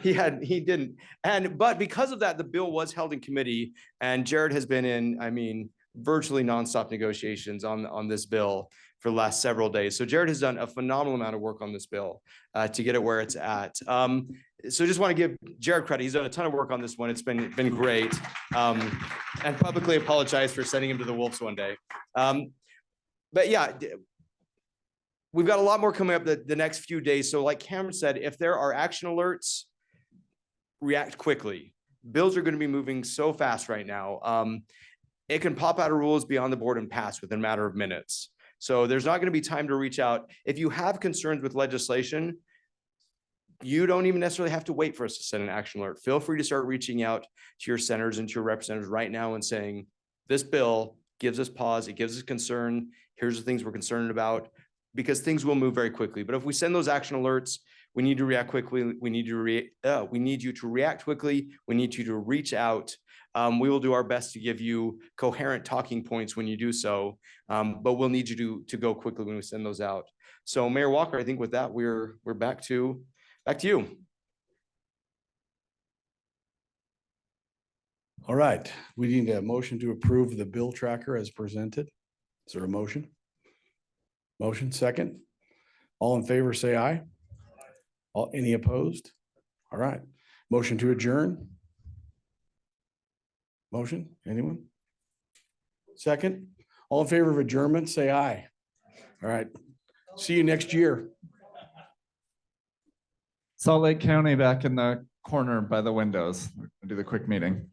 He didn't. But because of that, the bill was held in committee and Jared has been in, I mean, virtually nonstop negotiations on this bill for the last several days. So Jared has done a phenomenal amount of work on this bill to get it where it's at. So just want to give Jared credit. He's done a ton of work on this one. It's been great. And publicly apologize for sending him to the wolves one day. But yeah, we've got a lot more coming up the next few days. So like Cameron said, if there are action alerts, react quickly. Bills are going to be moving so fast right now. It can pop out of rules beyond the board and pass within a matter of minutes. So there's not going to be time to reach out. If you have concerns with legislation, you don't even necessarily have to wait for us to send an action alert. Feel free to start reaching out to your senators and to your representatives right now and saying, this bill gives us pause, it gives us concern. Here's the things we're concerned about, because things will move very quickly. But if we send those action alerts, we need to react quickly. We need you to react quickly. We need you to reach out. We will do our best to give you coherent talking points when you do so, but we'll need you to go quickly when we send those out. So Mayor Walker, I think with that, we're back to you. All right, we need a motion to approve the bill tracker as presented. Is there a motion? Motion second. All in favor, say aye. Any opposed? All right, motion to adjourn. Motion, anyone? Second, all in favor of adjournment, say aye. All right, see you next year. Salt Lake County back in the corner by the windows. I'll do the quick meeting.